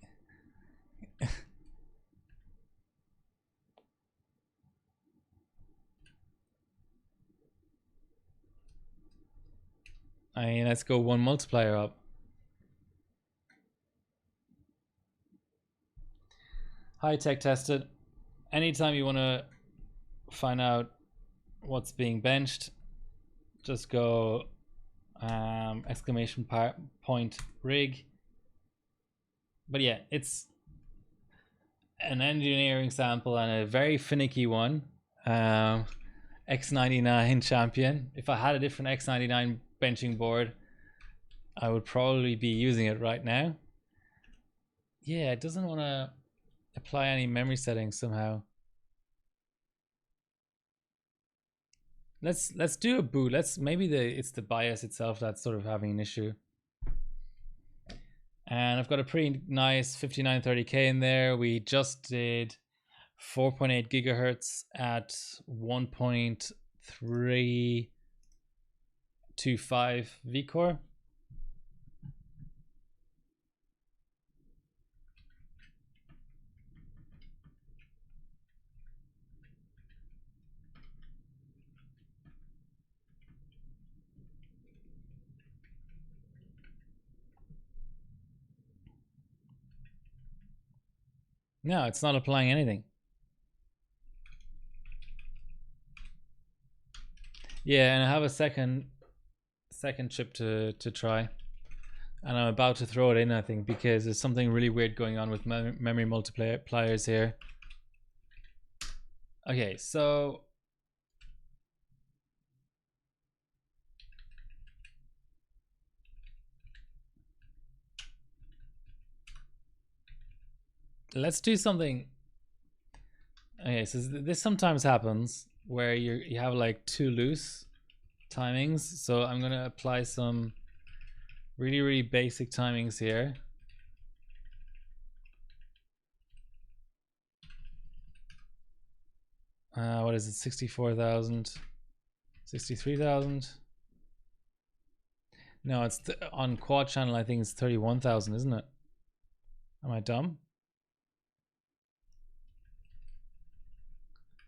I mean, let's go one multiplier up. High tech tested. Anytime you want to find out what's being benched, just go exclamation point rig. But yeah, it's an engineering sample and a very finicky one. X99 champion. If I had a different X99 benching board, I would probably be using it right now. Yeah, it doesn't want to apply any memory settings somehow. Let's do a boot. Maybe it's the BIOS itself that's sort of having an issue. And I've got a pretty nice 5930K in there. We just did 4.8 gigahertz at 1.325 vCore. No, it's not applying anything. Yeah, and I have a second chip to try. And I'm about to throw it in, I think, because there's something really weird going on with memory multipliers here. Okay, so let's do something. Okay, so this sometimes happens where you have like two loose timings. So I'm gonna apply some really basic timings here. What is it? 64,000, 63,000. No, it's on quad channel. I think it's 31,000, isn't it? Am I dumb?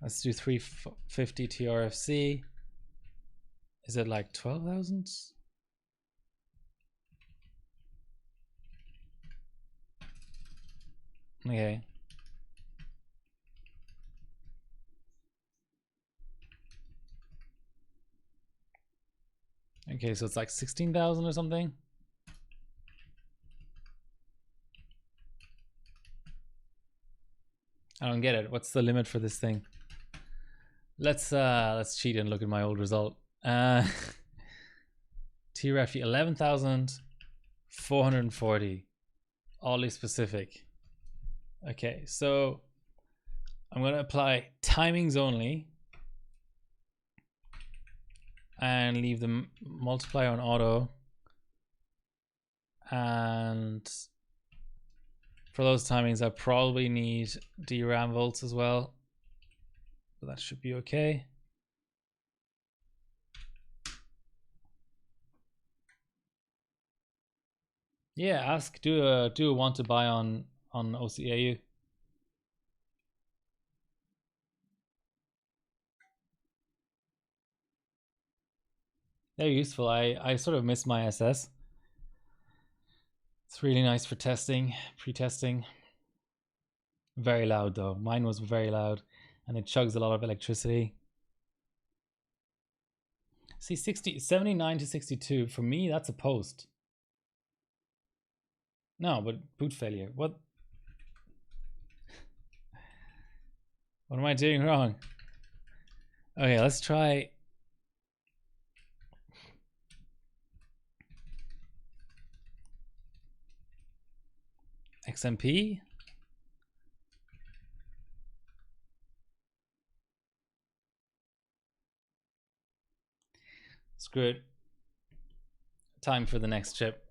Let's do 350 TRFC. Is it like 12,000? Okay. Okay, so it's like 16,000 or something. I don't get it. What's the limit for this thing? Let's cheat and look at my old result. TRF 11,440. Oddly specific. Okay, so I'm going to apply timings only and leave the multiplier on auto. And for those timings, I probably need DRAM volts as well. But that should be okay. Yeah, ask, do a want to buy on OCAU. They're useful. I sort of miss my SS. It's really nice for testing, pre-testing. Very loud though. Mine was very loud and it chugs a lot of electricity. See, 79 to 62, for me, that's a post. No, but boot failure. What am I doing wrong? Okay, let's try. XMP. Screw it. Time for the next chip.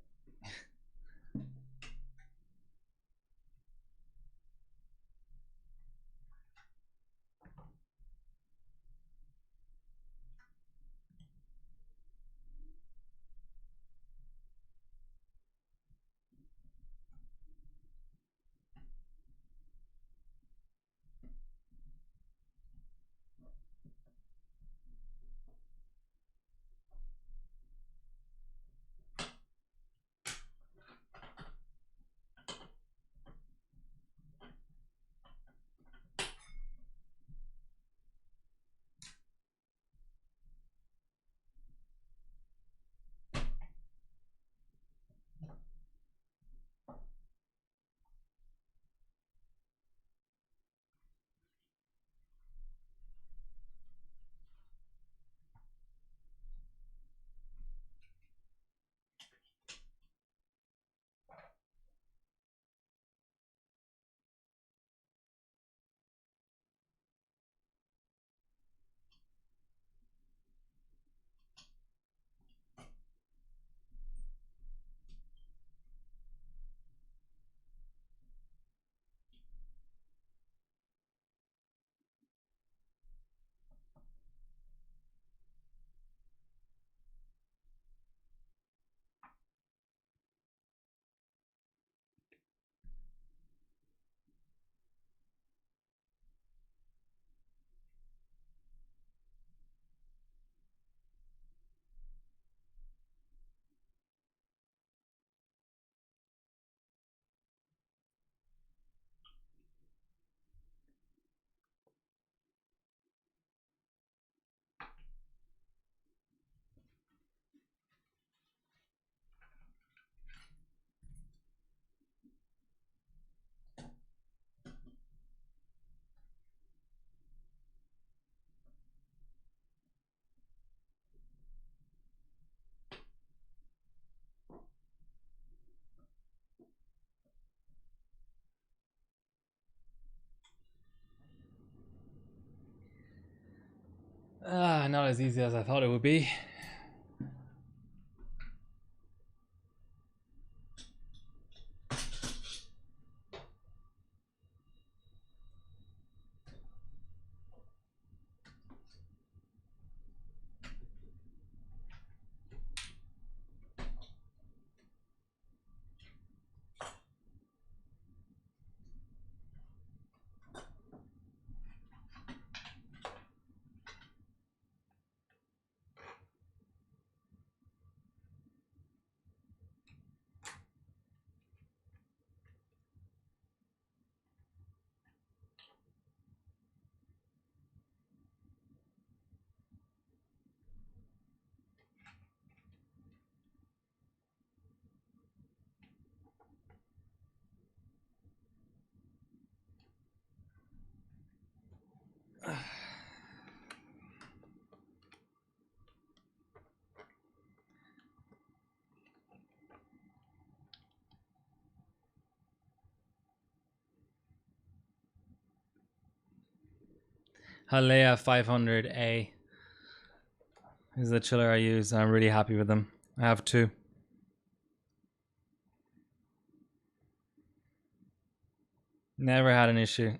Not as easy as I thought it would be. Halea 500A is the chiller I use. I'm really happy with them. I have two. Never had an issue.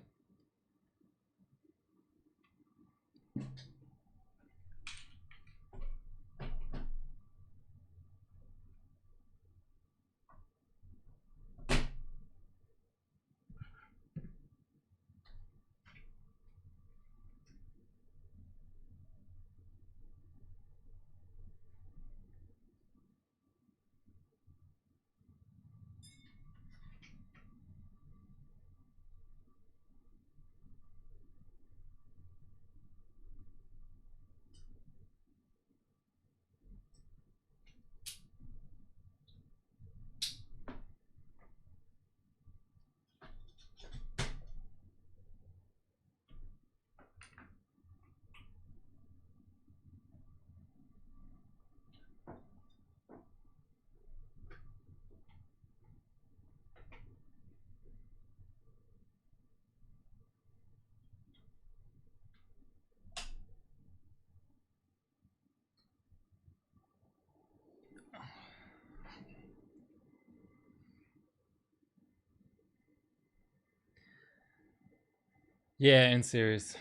Yeah, in series.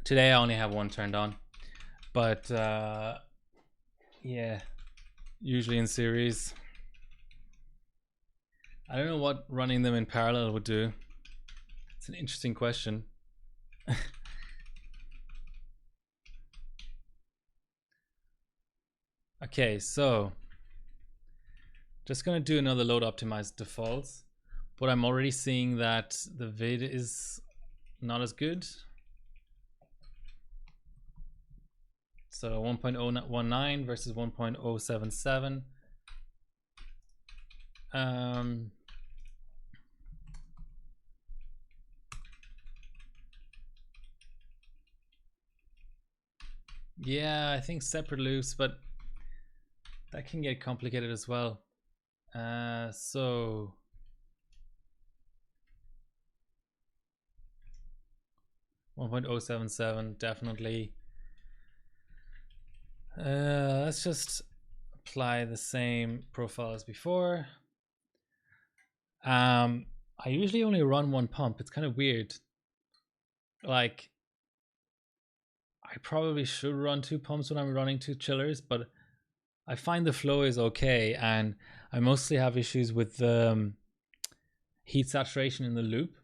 Today I only have one turned on, but yeah, usually in series. I don't know what running them in parallel would do. It's an interesting question. Okay, so just gonna do another load optimized defaults, but I'm already seeing that the vid is not as good. So 1.019 versus 1.077. Yeah, I think separate loops, but that can get complicated as well. So 1.077 definitely. Let's just apply the same profile as before. I usually only run one pump. It's kind of weird. Like, I probably should run two pumps when I'm running two chillers, but I find the flow is okay, and I mostly have issues with heat saturation in the loop,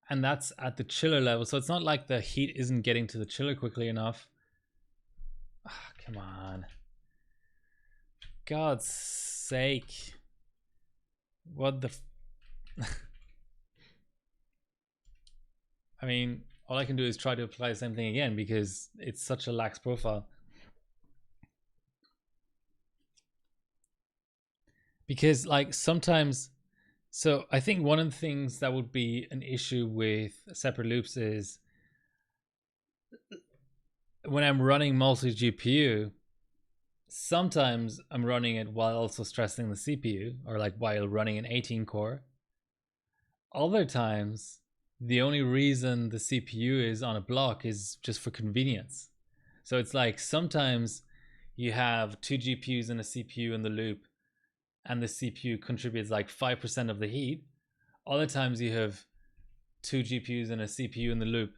and that's at the chiller level. So it's not like the heat isn't getting to the chiller quickly enough. Come on. God's sake. What the... I mean, all I can do is try to apply the same thing again because it's such a lax profile. Because like sometimes, so I think one of the things that would be an issue with separate loops is when I'm running multi GPU, sometimes I'm running it while also stressing the CPU, or like while running an 18 core. Other times, the only reason the CPU is on a block is just for convenience. So it's like sometimes you have two GPUs and a CPU in the loop, and the CPU contributes like 5% of the heat. Other times you have two GPUs and a CPU in the loop,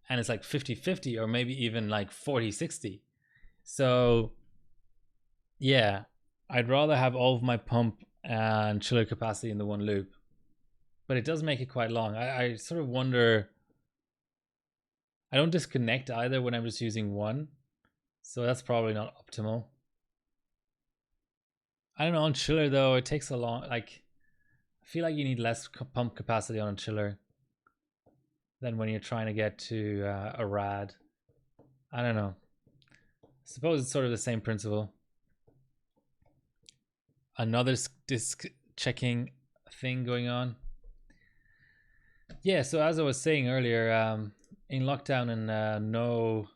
and it's like 50-50, or maybe even like 40-60. So yeah, I'd rather have all of my pump and chiller capacity in the one loop. But it does make it quite long. I sort of wonder, I don't disconnect either when I'm just using one, so that's probably not optimal. I don't know, on chiller though, it takes a long, like, I feel like you need less pump capacity on a chiller than when you're trying to get to a rad. I don't know. I suppose it's sort of the same principle. Another checking thing going on. Yeah, so as I was saying earlier, in lockdown and no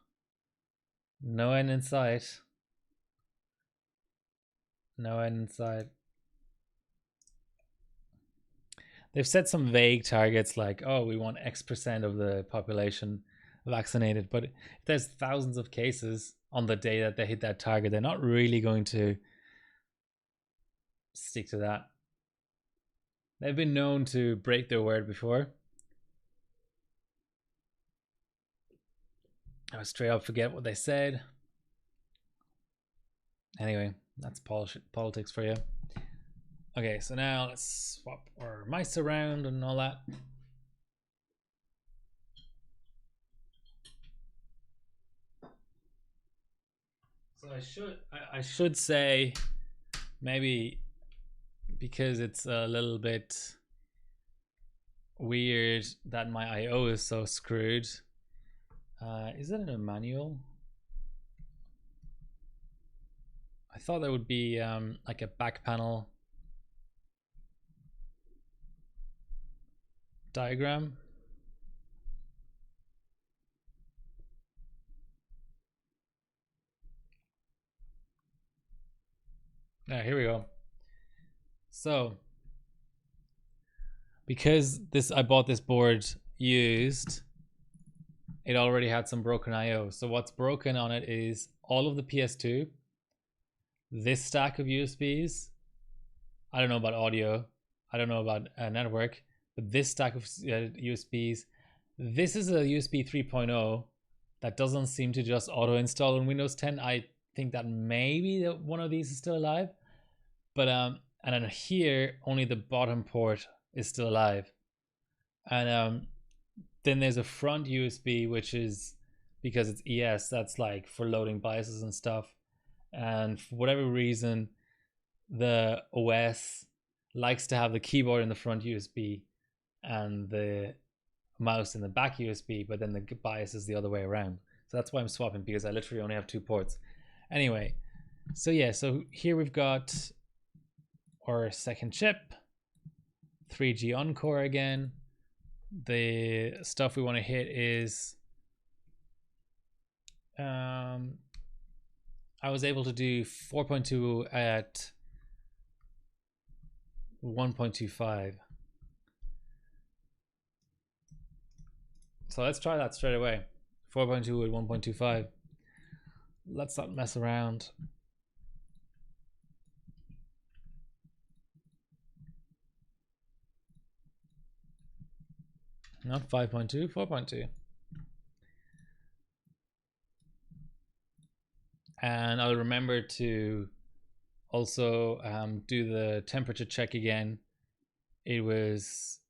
end in sight. No end in sight. They've set some vague targets like, oh, we want X% of the population vaccinated. But if there's thousands of cases on the day that they hit that target, they're not really going to stick to that. They've been known to break their word before. I straight up forget what they said. Anyway, that's politics for you. Okay, so now let's swap our mice around and all that. So I should say, maybe because it's a little bit weird that my IO is so screwed. Is it in a manual? I thought there would be like a back panel diagram. Here we go. So because I bought this board used, it already had some broken IO. So what's broken on it is all of the PS2, this stack of USBs. I don't know about audio, I don't know about network, but this stack of USBs. This is a USB 3.0 that doesn't seem to just auto install on Windows 10. I think that maybe one of these is still alive, but and then here only the bottom port is still alive, and then there's a front USB, which is because it's ES, that's like for loading BIOSes and stuff, and for whatever reason the OS likes to have the keyboard in the front USB and the mouse in the back USB, but then the BIOS is the other way around. So that's why I'm swapping, because I literally only have 2 ports. Anyway, so yeah, so here we've got our second chip, 3G Encore again. The stuff we want to hit is I was able to do 4.2 at 1.25. So let's try that straight away. 4.2 at 1.25. Let's not mess around. Not 5.2, 4.2. And I'll remember to also do the temperature check again. It was,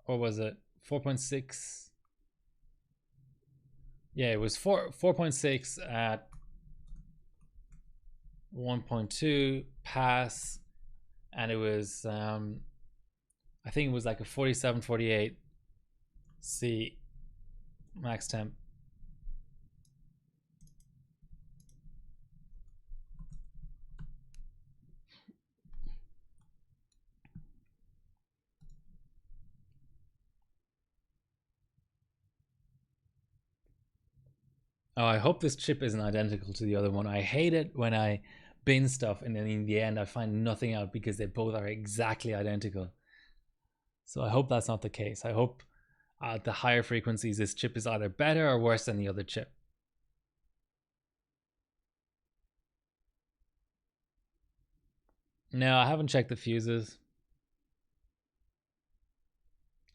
what was it? 4.6. Yeah, it was 4.6 at 1.2 pass, and it was I think it was like a 47, 48 C max temp. Oh, I hope this chip isn't identical to the other one. I hate it when I bin stuff and then in the end I find nothing out because they both are exactly identical. So I hope that's not the case. I hope at the higher frequencies this chip is either better or worse than the other chip. No, I haven't checked the fuses.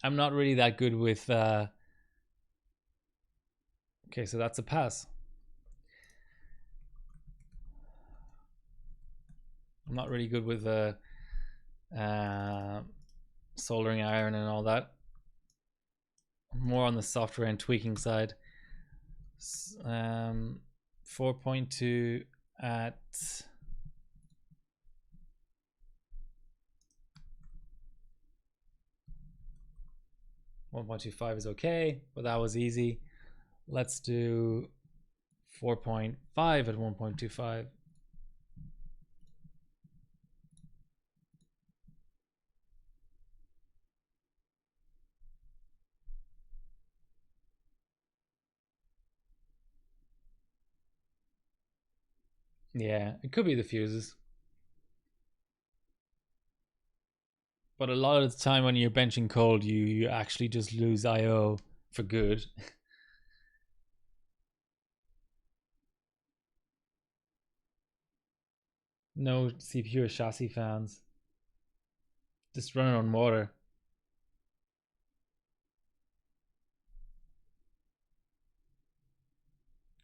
I'm not really that good with okay, so that's a pass. I'm not really good with soldering iron and all that. More on the software and tweaking side. 4.2 at 1.25 is okay, but that was easy. Let's do 4.5 at 1.25. Yeah, it could be the fuses. But a lot of the time when you're benching cold, you actually just lose IO for good. No CPU or chassis fans. Just running on water.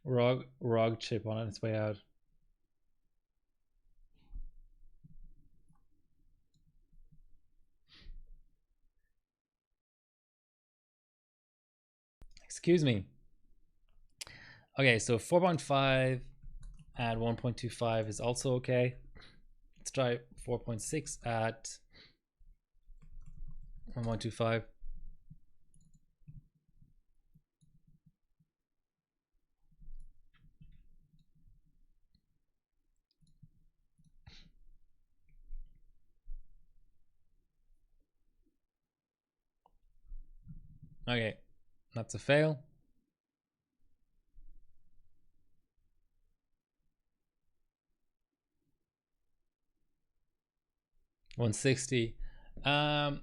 ROG chip on its way out. Excuse me. Okay, so 4.5 at 1.25 is also okay. Let's try 4.6 at 1.25. Okay, that's a fail. $160. I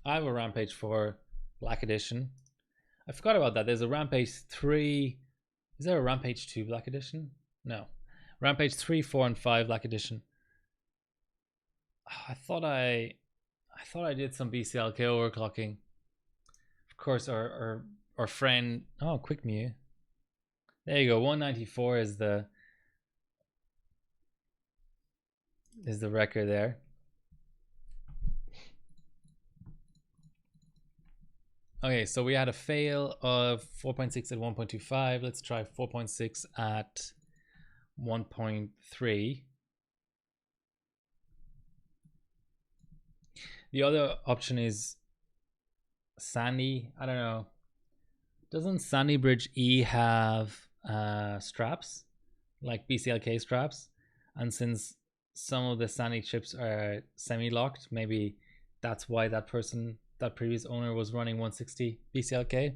have a Rampage 4 Black Edition. I forgot about that. There's a Rampage 3. Is there a Rampage 2 Black Edition? No. Rampage 3, 4, and 5 Black Edition. I thought I did some BCLK overclocking. Of course, our friend. Oh, quick Mew. There you go. 194 is the record there. Okay, so we had a fail of 4.6 at 1.25. Let's try 4.6 at 1.3. The other option is Sandy. I don't know. Doesn't Sandy Bridge E have straps like BCLK straps? And since some of the Sandy chips are semi-locked, maybe that's why that previous owner was running 160 BCLK.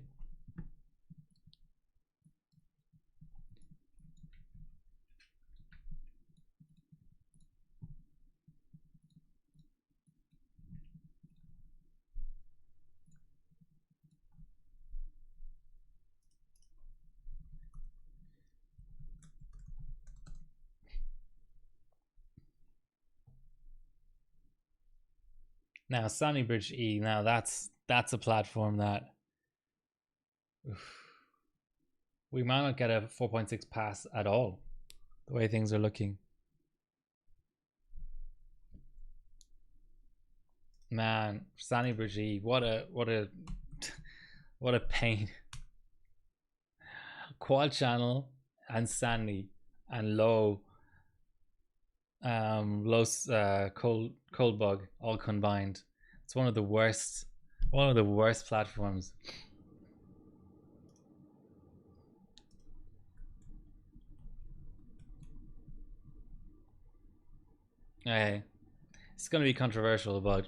Now Sandy Bridge E, now that's a platform that we might not get a 4.6 pass at all, the way things are looking. Man, Sandy Bridge E, what a pain. Quad channel and Sandy and low cold bug all combined. It's one of the worst platforms. Okay, it's going to be controversial, but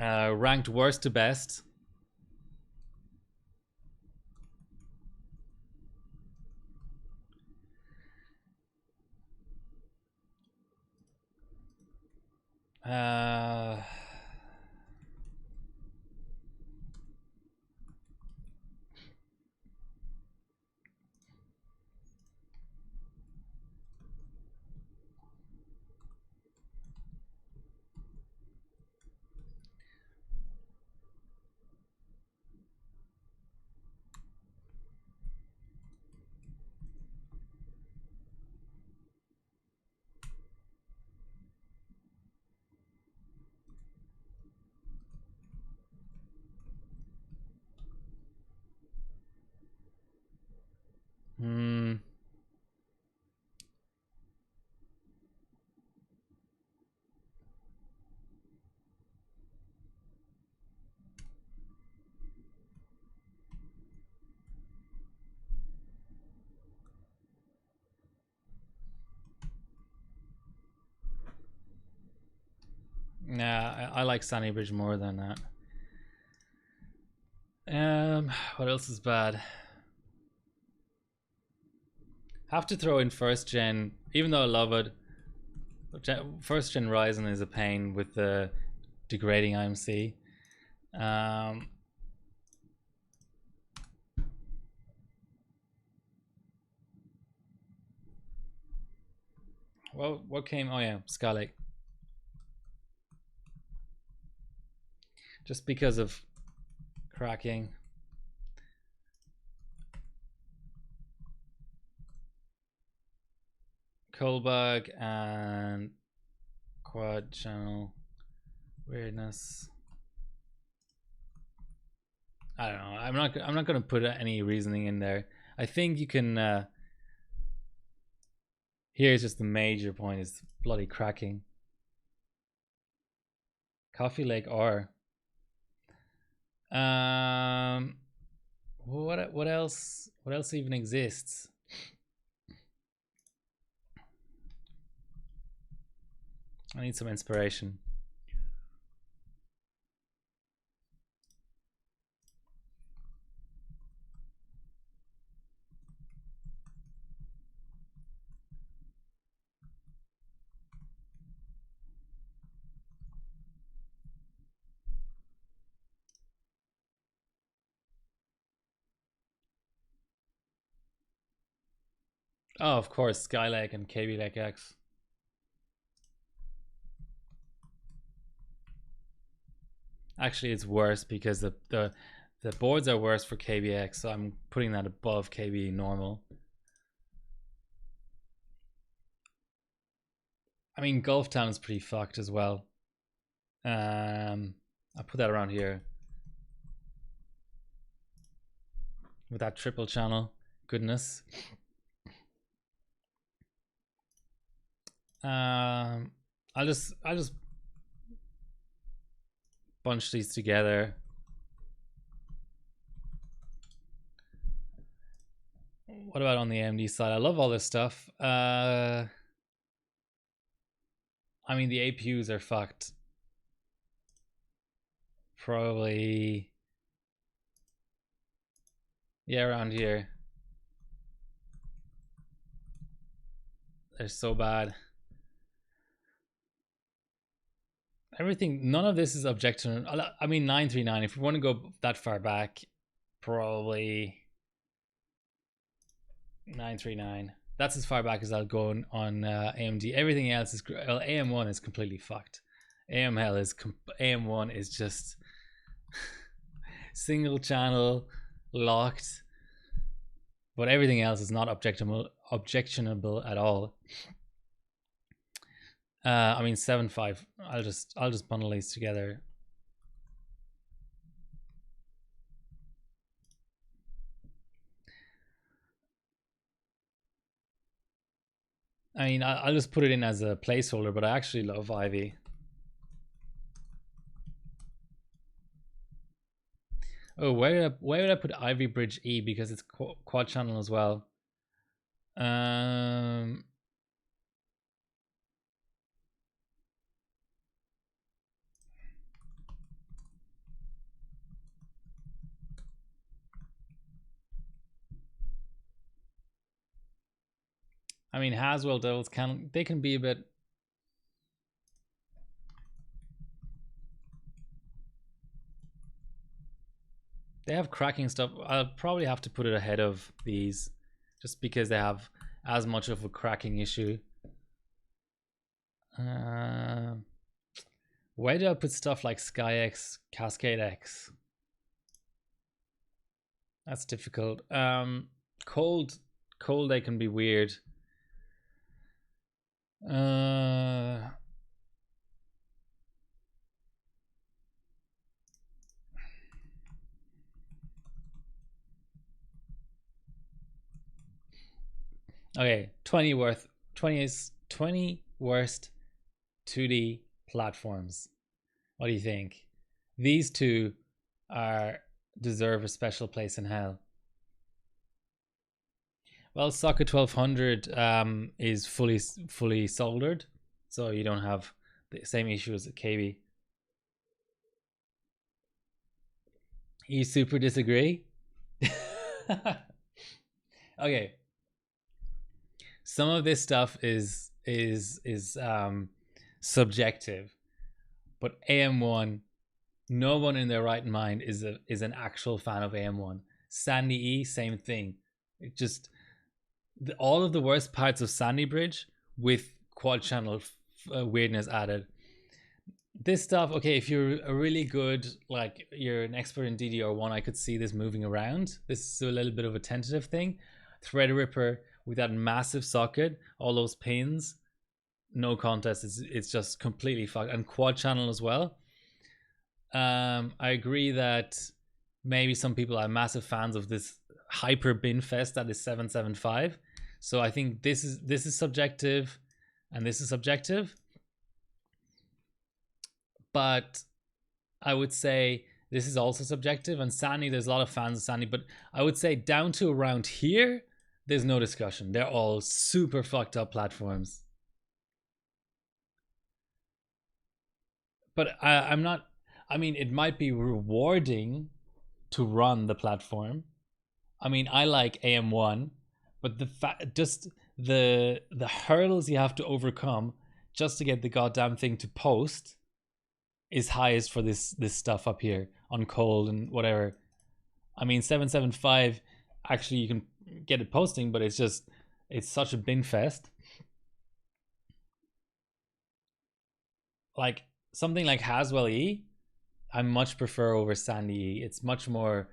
ranked worst to best. Nah, I like Sandy Bridge more than that. What else is bad? Have to throw in first gen, even though I love it. First gen Ryzen is a pain with the degrading IMC. Well, what came? Oh yeah, Skylake. Just because of cracking. Coldbug and quad channel weirdness. I don't know. I'm not going to put any reasoning in there. I think you can. Here's just the major point: is bloody cracking. Coffee Lake R. What else? What else even exists? I need some inspiration. Oh, of course, Skylake and KB Lake X. Actually, it's worse because the boards are worse for KBX, so I'm putting that above KB normal. I mean, Gulf Town is pretty fucked as well. I'll put that around here with that triple channel goodness. I'll just bunch these together. What about on the AMD side? I love all this stuff. I mean, the APUs are fucked. Probably, yeah, around here. They're so bad. Everything, none of this is objective. I mean, 939, if we want to go that far back, probably 939. That's as far back as I'll go on AMD. Everything else is, well, AM1 is completely fucked. AM1 is just single channel locked, but everything else is not objectionable at all. I mean 7.5. I'll just bundle these together. I mean, I'll just put it in as a placeholder, but I actually love Ivy. Oh, where would I put Ivy Bridge E, because it's quad channel as well. I mean, Haswell dolls can be a bit. They have cracking stuff. I'll probably have to put it ahead of these, just because they have as much of a cracking issue. Where do I put stuff like SkyX, Cascade X? That's difficult. Cold, they can be weird. Okay, 20 worst 2D platforms. What do you think? These two deserve a special place in hell. Well, Socket 1200 is fully soldered, so you don't have the same issue as KB. You super disagree? Okay. Some of this stuff is subjective, but AM1, no one in their right mind is an actual fan of AM1. Sandy E, same thing. It just all of the worst parts of Sandy Bridge with quad channel weirdness added. This stuff, okay, if you're a really good, like you're an expert in DDR1, I could see this moving around. This is a little bit of a tentative thing. Threadripper with that massive socket, all those pins, no contest. It's just completely fucked. And quad channel as well. I agree that maybe some people are massive fans of this hyper bin fest that is 775. So I think this is subjective, and this is subjective. But I would say this is also subjective. And Sandy, there's a lot of fans of Sandy, but I would say down to around here, there's no discussion. They're all super fucked up platforms. But I'm not. I mean, it might be rewarding to run the platform. I mean, I like AM1, but just the hurdles you have to overcome just to get the goddamn thing to post is highest for this stuff up here on cold and whatever. I mean, 775 actually you can get it posting, but it's such a bin fest. Like something like Haswell E, I much prefer over Sandy E. It's much more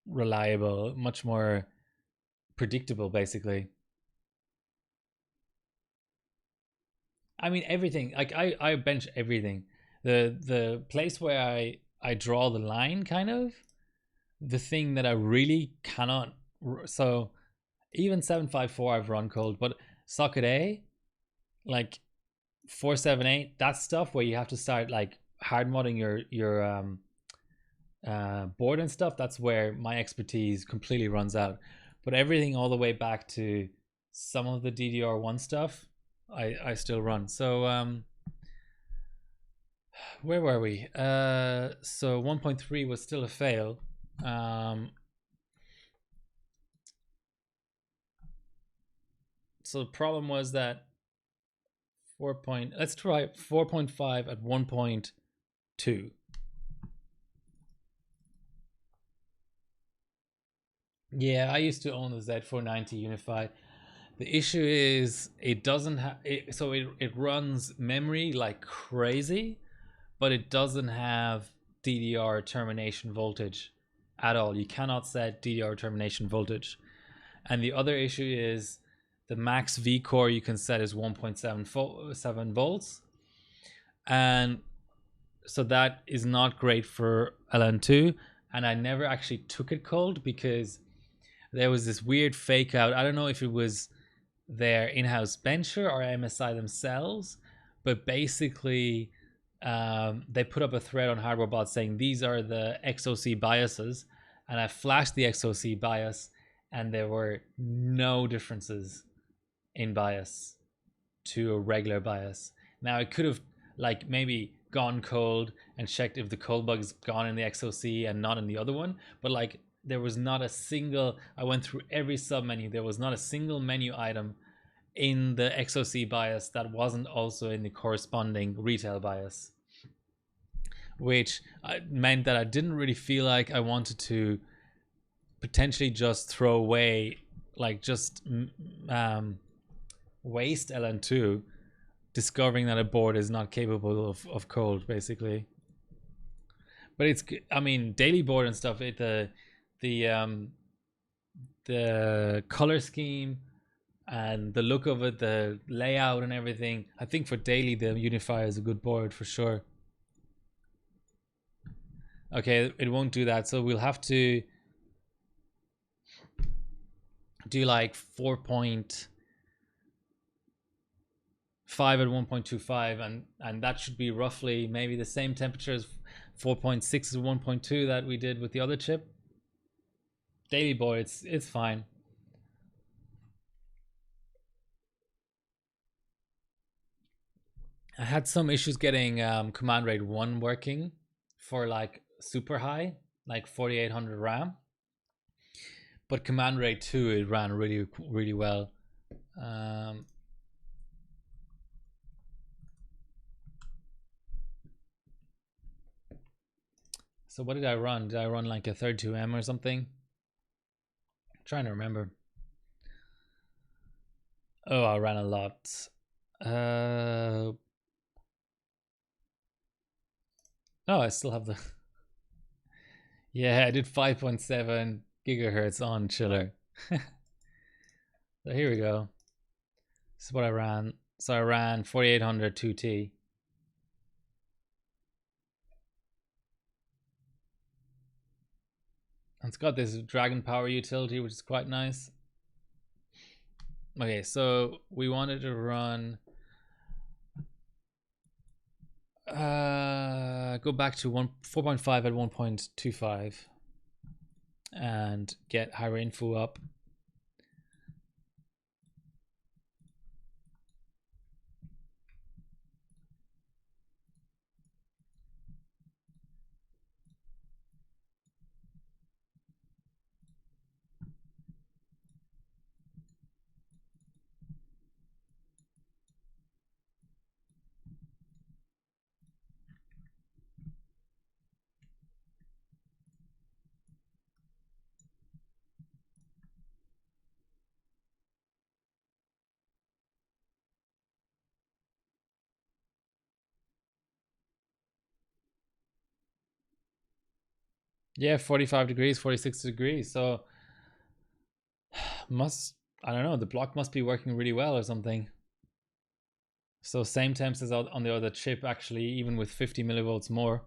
reliable, much more predictable, basically. I mean, everything. Like I bench everything. The place where I draw the line, kind of the thing that I really cannot. So even 754 I've run cold, but socket A, like 478, that stuff where you have to start like hard modding your board and stuff. That's where my expertise completely runs out. But everything all the way back to some of the DDR1 stuff, I still run. So where were we? So 1.3 was still a fail. So the problem was that let's try 4.5 at 1.2. Yeah, I used to own the Z490 Unified. The issue is it doesn't have it, so it runs memory like crazy, but it doesn't have DDR termination voltage at all. You cannot set DDR termination voltage. And the other issue is the max V core you can set is 1.7 volts. And so that is not great for LN2. And I never actually took it cold because there was this weird fake out. I don't know if it was their in-house bencher or MSI themselves, but basically they put up a thread on HardwareBot saying these are the XOC biases, and I flashed the XOC bias, and there were no differences in bias to a regular bias. Now I could have like maybe gone cold and checked if the cold bug's gone in the XOC and not in the other one, but like there was not a single, I went through every sub menu, there was not a single menu item in the XOC bias that wasn't also in the corresponding retail bias, which meant that I didn't really feel like I wanted to potentially just throw away, like just waste LN2 discovering that a board is not capable of cold, basically. But it's, I mean, daily board and stuff, the color scheme and the look of it, the layout and everything, I think for daily the Unifier is a good board for sure. Okay, it won't do that, so we'll have to do like 4.5 at 1.25, and that should be roughly maybe the same temperature as 4.6 to 1.2 that we did with the other chip. Daily board, it's fine. I had some issues getting command rate 1 working for like super high, like 4800 RAM. But command rate 2, it ran really well. So what did I run? Did I run like a 32M or something? I'm trying to remember. Oh, I ran a lot. Oh, I still have the. Yeah, I did 5.7 gigahertz on chiller. So here we go. This is what I ran. So I ran 4800 2T. And it's got this Dragon Power utility, which is quite nice. Okay, so we wanted to run. Go back to 4.5 at 1.25 and get higher info up. Yeah, 45 degrees, 46 degrees. So I don't know, the block must be working really well or something. So same temps as on the other chip, actually, even with 50 millivolts more.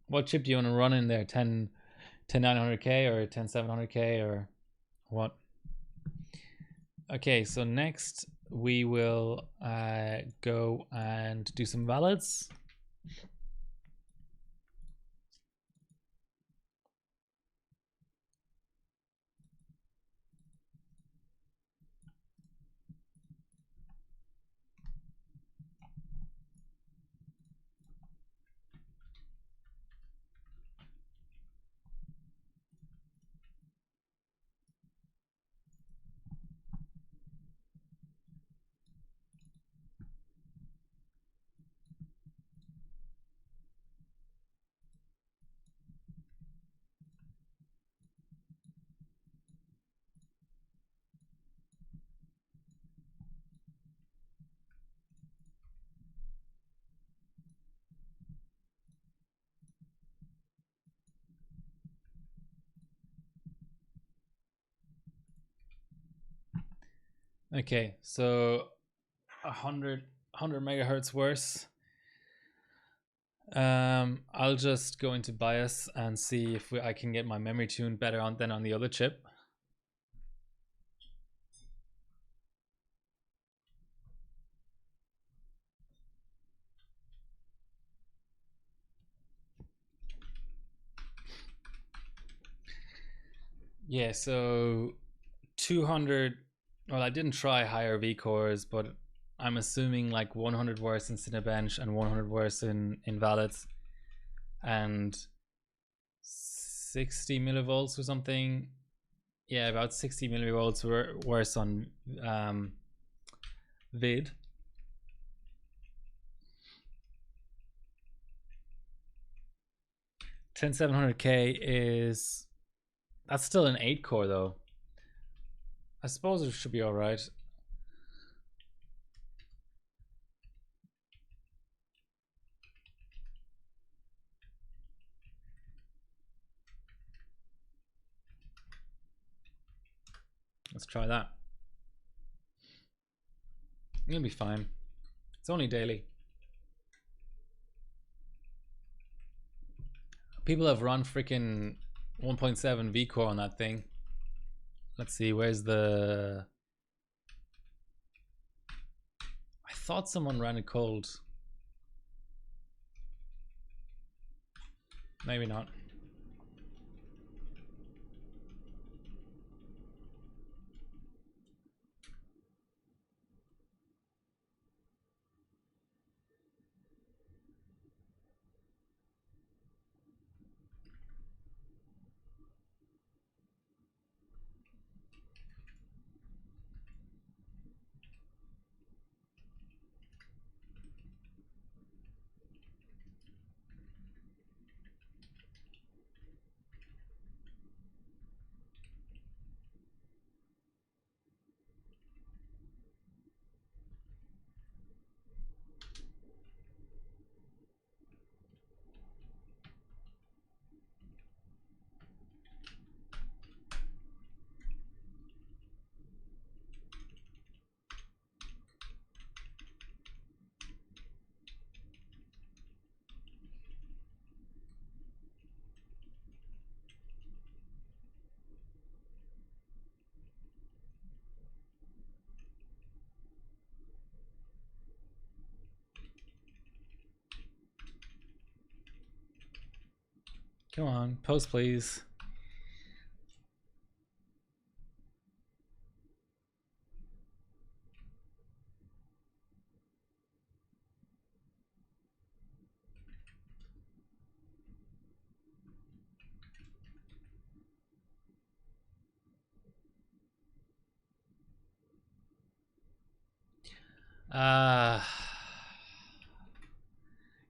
What chip do you want to run in there? 10900K or 10700K or what? Okay, so next we will go and do some valids. Okay, so 100 megahertz worse. I'll just go into BIOS and see if I can get my memory tuned better than on the other chip. Yeah, so 200. Well, I didn't try higher V cores, but I'm assuming like 100 worse in Cinebench and 100 worse in Invalids, and 60 millivolts or something. Yeah, about 60 millivolts worse on Vid. 10700K is, that's still an 8 core though. I suppose it should be all right. Let's try that. It'll be fine. It's only daily. People have run freaking 1.7 V core on that thing. Let's see, where's the... I thought someone ran it cold. Maybe not. Come on, post please.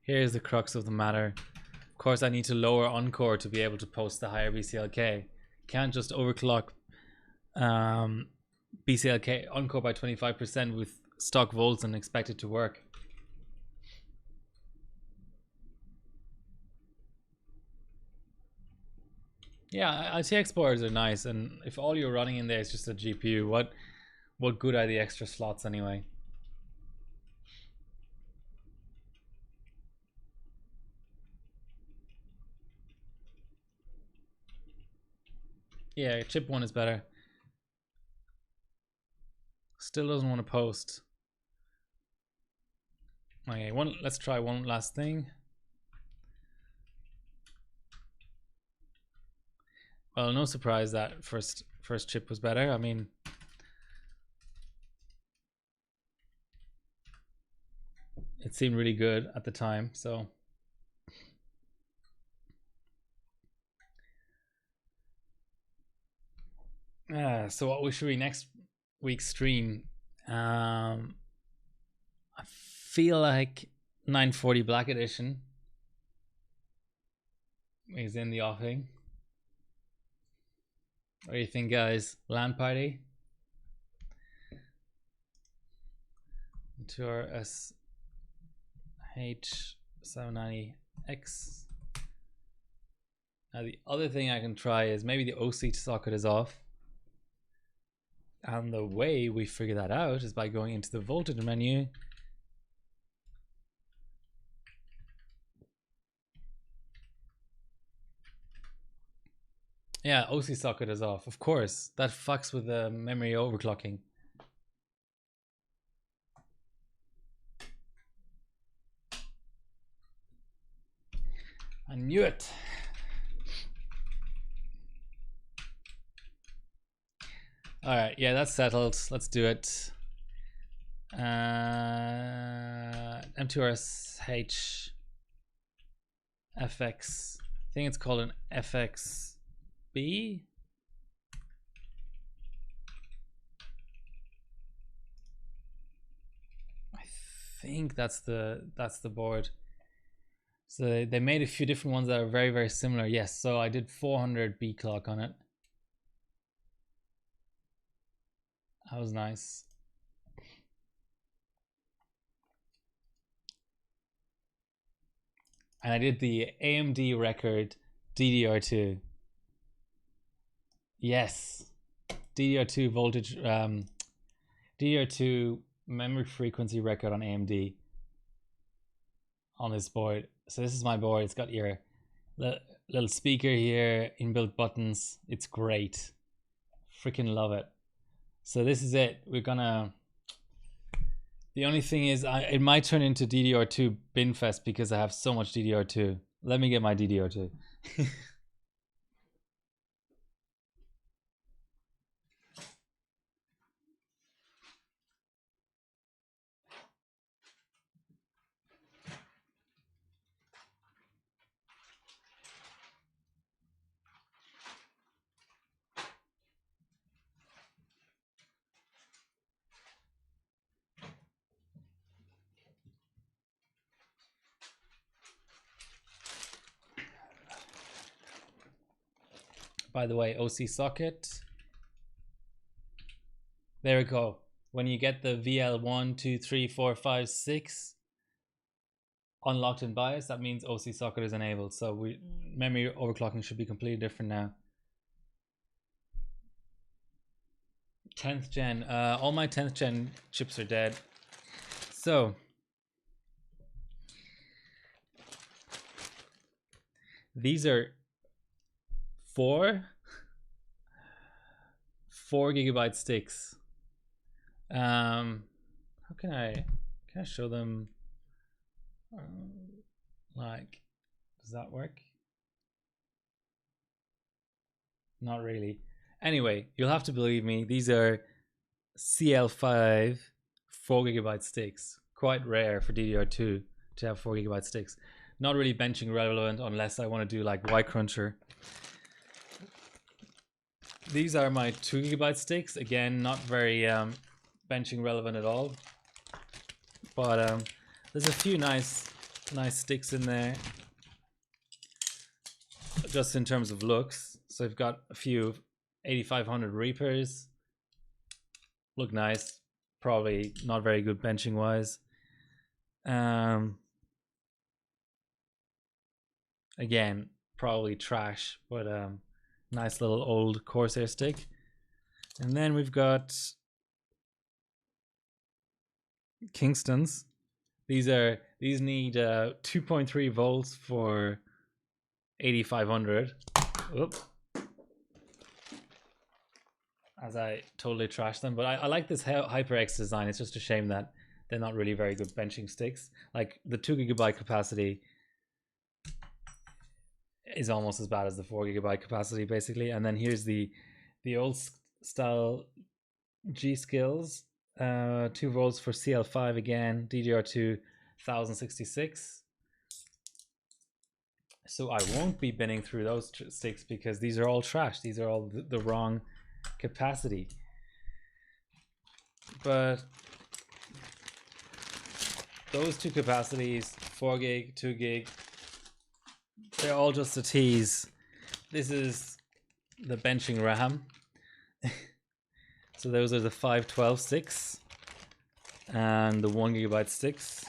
Here's the crux of the matter. Of course, I need to lower Encore to be able to post the higher BCLK. Can't just overclock BCLK Encore by 25% with stock volts and expect it to work. Yeah, ITX boards are nice, and if all you're running in there is just a GPU, what good are the extra slots anyway? Yeah, chip 1 is better. Still doesn't want to post. Okay, let's try one last thing. Well, no surprise that first chip was better. I mean, it seemed really good at the time, so so what should we next week's stream? I feel like 940 Black Edition is in the offing. What do you think, guys? LAN party? To our SH790X. Now the other thing I can try is maybe the OC socket is off. And the way we figure that out is by going into the voltage menu. Yeah, OC socket is off. Of course, that fucks with the memory overclocking. I knew it. All right, yeah, that's settled. Let's do it. M2RSH FX. I think it's called an FXB. I think that's the board. So they made a few different ones that are very, very similar. Yes, so I did 400 B clock on it. That was nice. And I did the AMD record DDR2. Yes, DDR2 voltage, DDR2 memory frequency record on AMD on this board. So this is my board. It's got your little speaker here, inbuilt buttons. It's great. Freaking love it. So this is it. We're gonna. The only thing is, it might turn into DDR2 Binfest because I have so much DDR2. Let me get my DDR2. By the way, OC socket. There we go. When you get the VL1, 2, 3, 4, 5, 6 unlocked in BIOS, that means OC socket is enabled. So memory overclocking should be completely different now. 10th gen. All my 10th gen chips are dead. So these are 4 gigabyte sticks. How can I show them? Like, does that work? Not really. Anyway, you'll have to believe me. These are CL5 4GB sticks. Quite rare for DDR2 to have 4GB sticks. Not really benching relevant unless I want to do like Y Cruncher. These are my 2GB sticks. Again, not very benching relevant at all. But there's a few nice sticks in there, just in terms of looks. So I've got a few 8500 Reapers. Look nice. Probably not very good benching wise. Again, probably trash, but nice little old Corsair stick. And then we've got Kingstons. These need 2.3 volts for 8500. Oop. As I totally trashed them, but I like this HyperX design. It's just a shame that they're not really very good benching sticks. Like the 2GB capacity is almost as bad as the 4GB capacity, basically. And then here's the old style G Skills, 2 volts for CL5 again, DDR2 1066. So I won't be binning through those sticks because these are all trash. These are all the wrong capacity. But those two capacities, 4 gig, 2 gig, they're all just a tease. This is the benching RAM. So those are the 512 sticks and the 1GB sticks.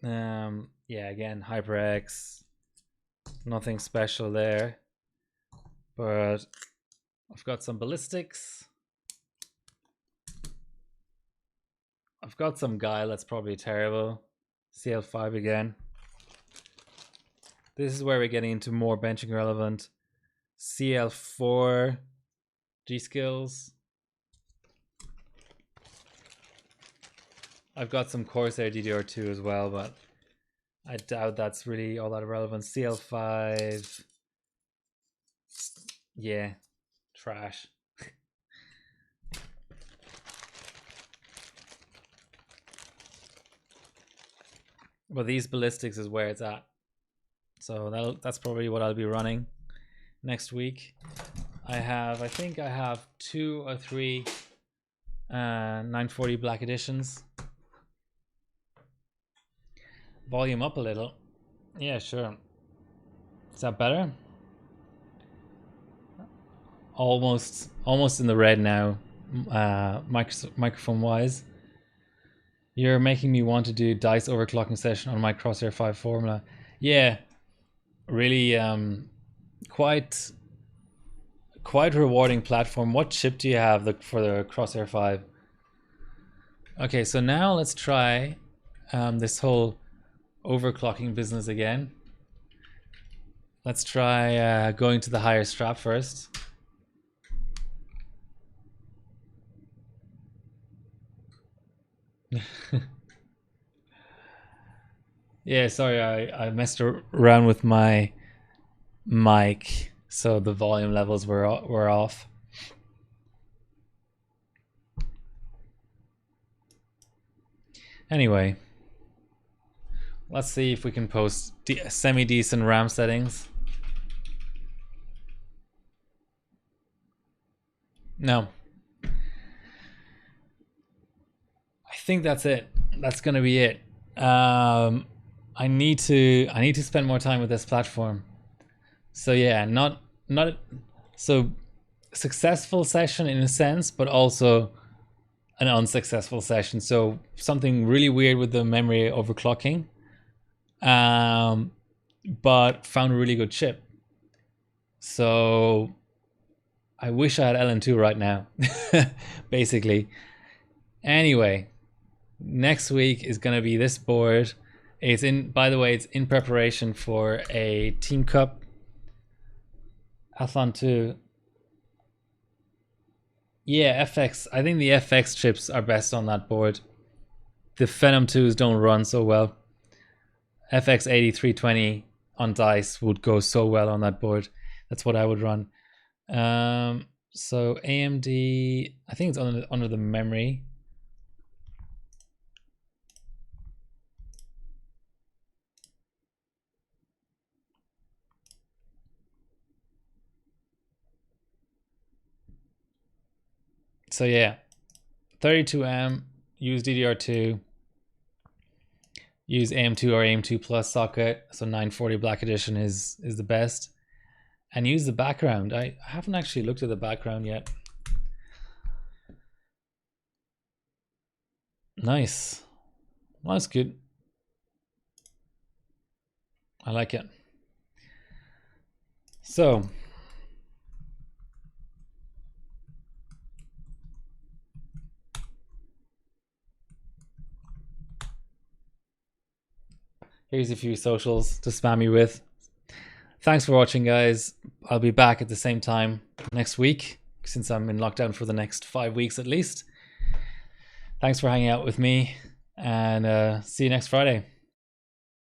Yeah, again, HyperX, nothing special there, but I've got some ballistics. I've got some Guile that's probably terrible. CL5 again. This is where we're getting into more benching relevant. CL4 G Skills. I've got some Corsair DDR2 as well, but I doubt that's really all that relevant. CL5. Yeah, trash. But these ballistics is where it's at. So that's probably what I'll be running next week. I think I have 2 or 3 940 black editions. Volume up a little. Yeah, sure. Is that better? Almost in the red now, microphone wise. You're making me want to do dice overclocking session on my Crosshair 5 formula. Yeah, really quite rewarding platform. What chip do you have for the Crosshair 5? Okay, so now let's try this whole overclocking business again. Let's try going to the higher strap first. Yeah, sorry, I messed around with my mic, so the volume levels were off. Anyway, let's see if we can post semi-decent RAM settings. No. I think that's it. That's gonna be it. I need to spend more time with this platform. So yeah, not so successful session in a sense, but also an unsuccessful session. So something really weird with the memory overclocking, but found a really good chip. So I wish I had LN2 right now, basically. Anyway, next week is gonna be this board. It's by the way, it's in preparation for a Team Cup Athlon 2. Yeah, FX. I think the FX chips are best on that board. The Phenom 2s don't run so well. FX 8320 on dice would go so well on that board. That's what I would run. So AMD, I think it's under the memory. So yeah, 32M, use DDR2, use AM2 or AM2 plus socket. So 940 Black Edition is the best. And use the background. I haven't actually looked at the background yet. Nice. Well, that's good. I like it. So here's a few socials to spam you with. Thanks for watching, guys. I'll be back at the same time next week, since I'm in lockdown for the next 5 weeks at least. Thanks for hanging out with me, and see you next Friday.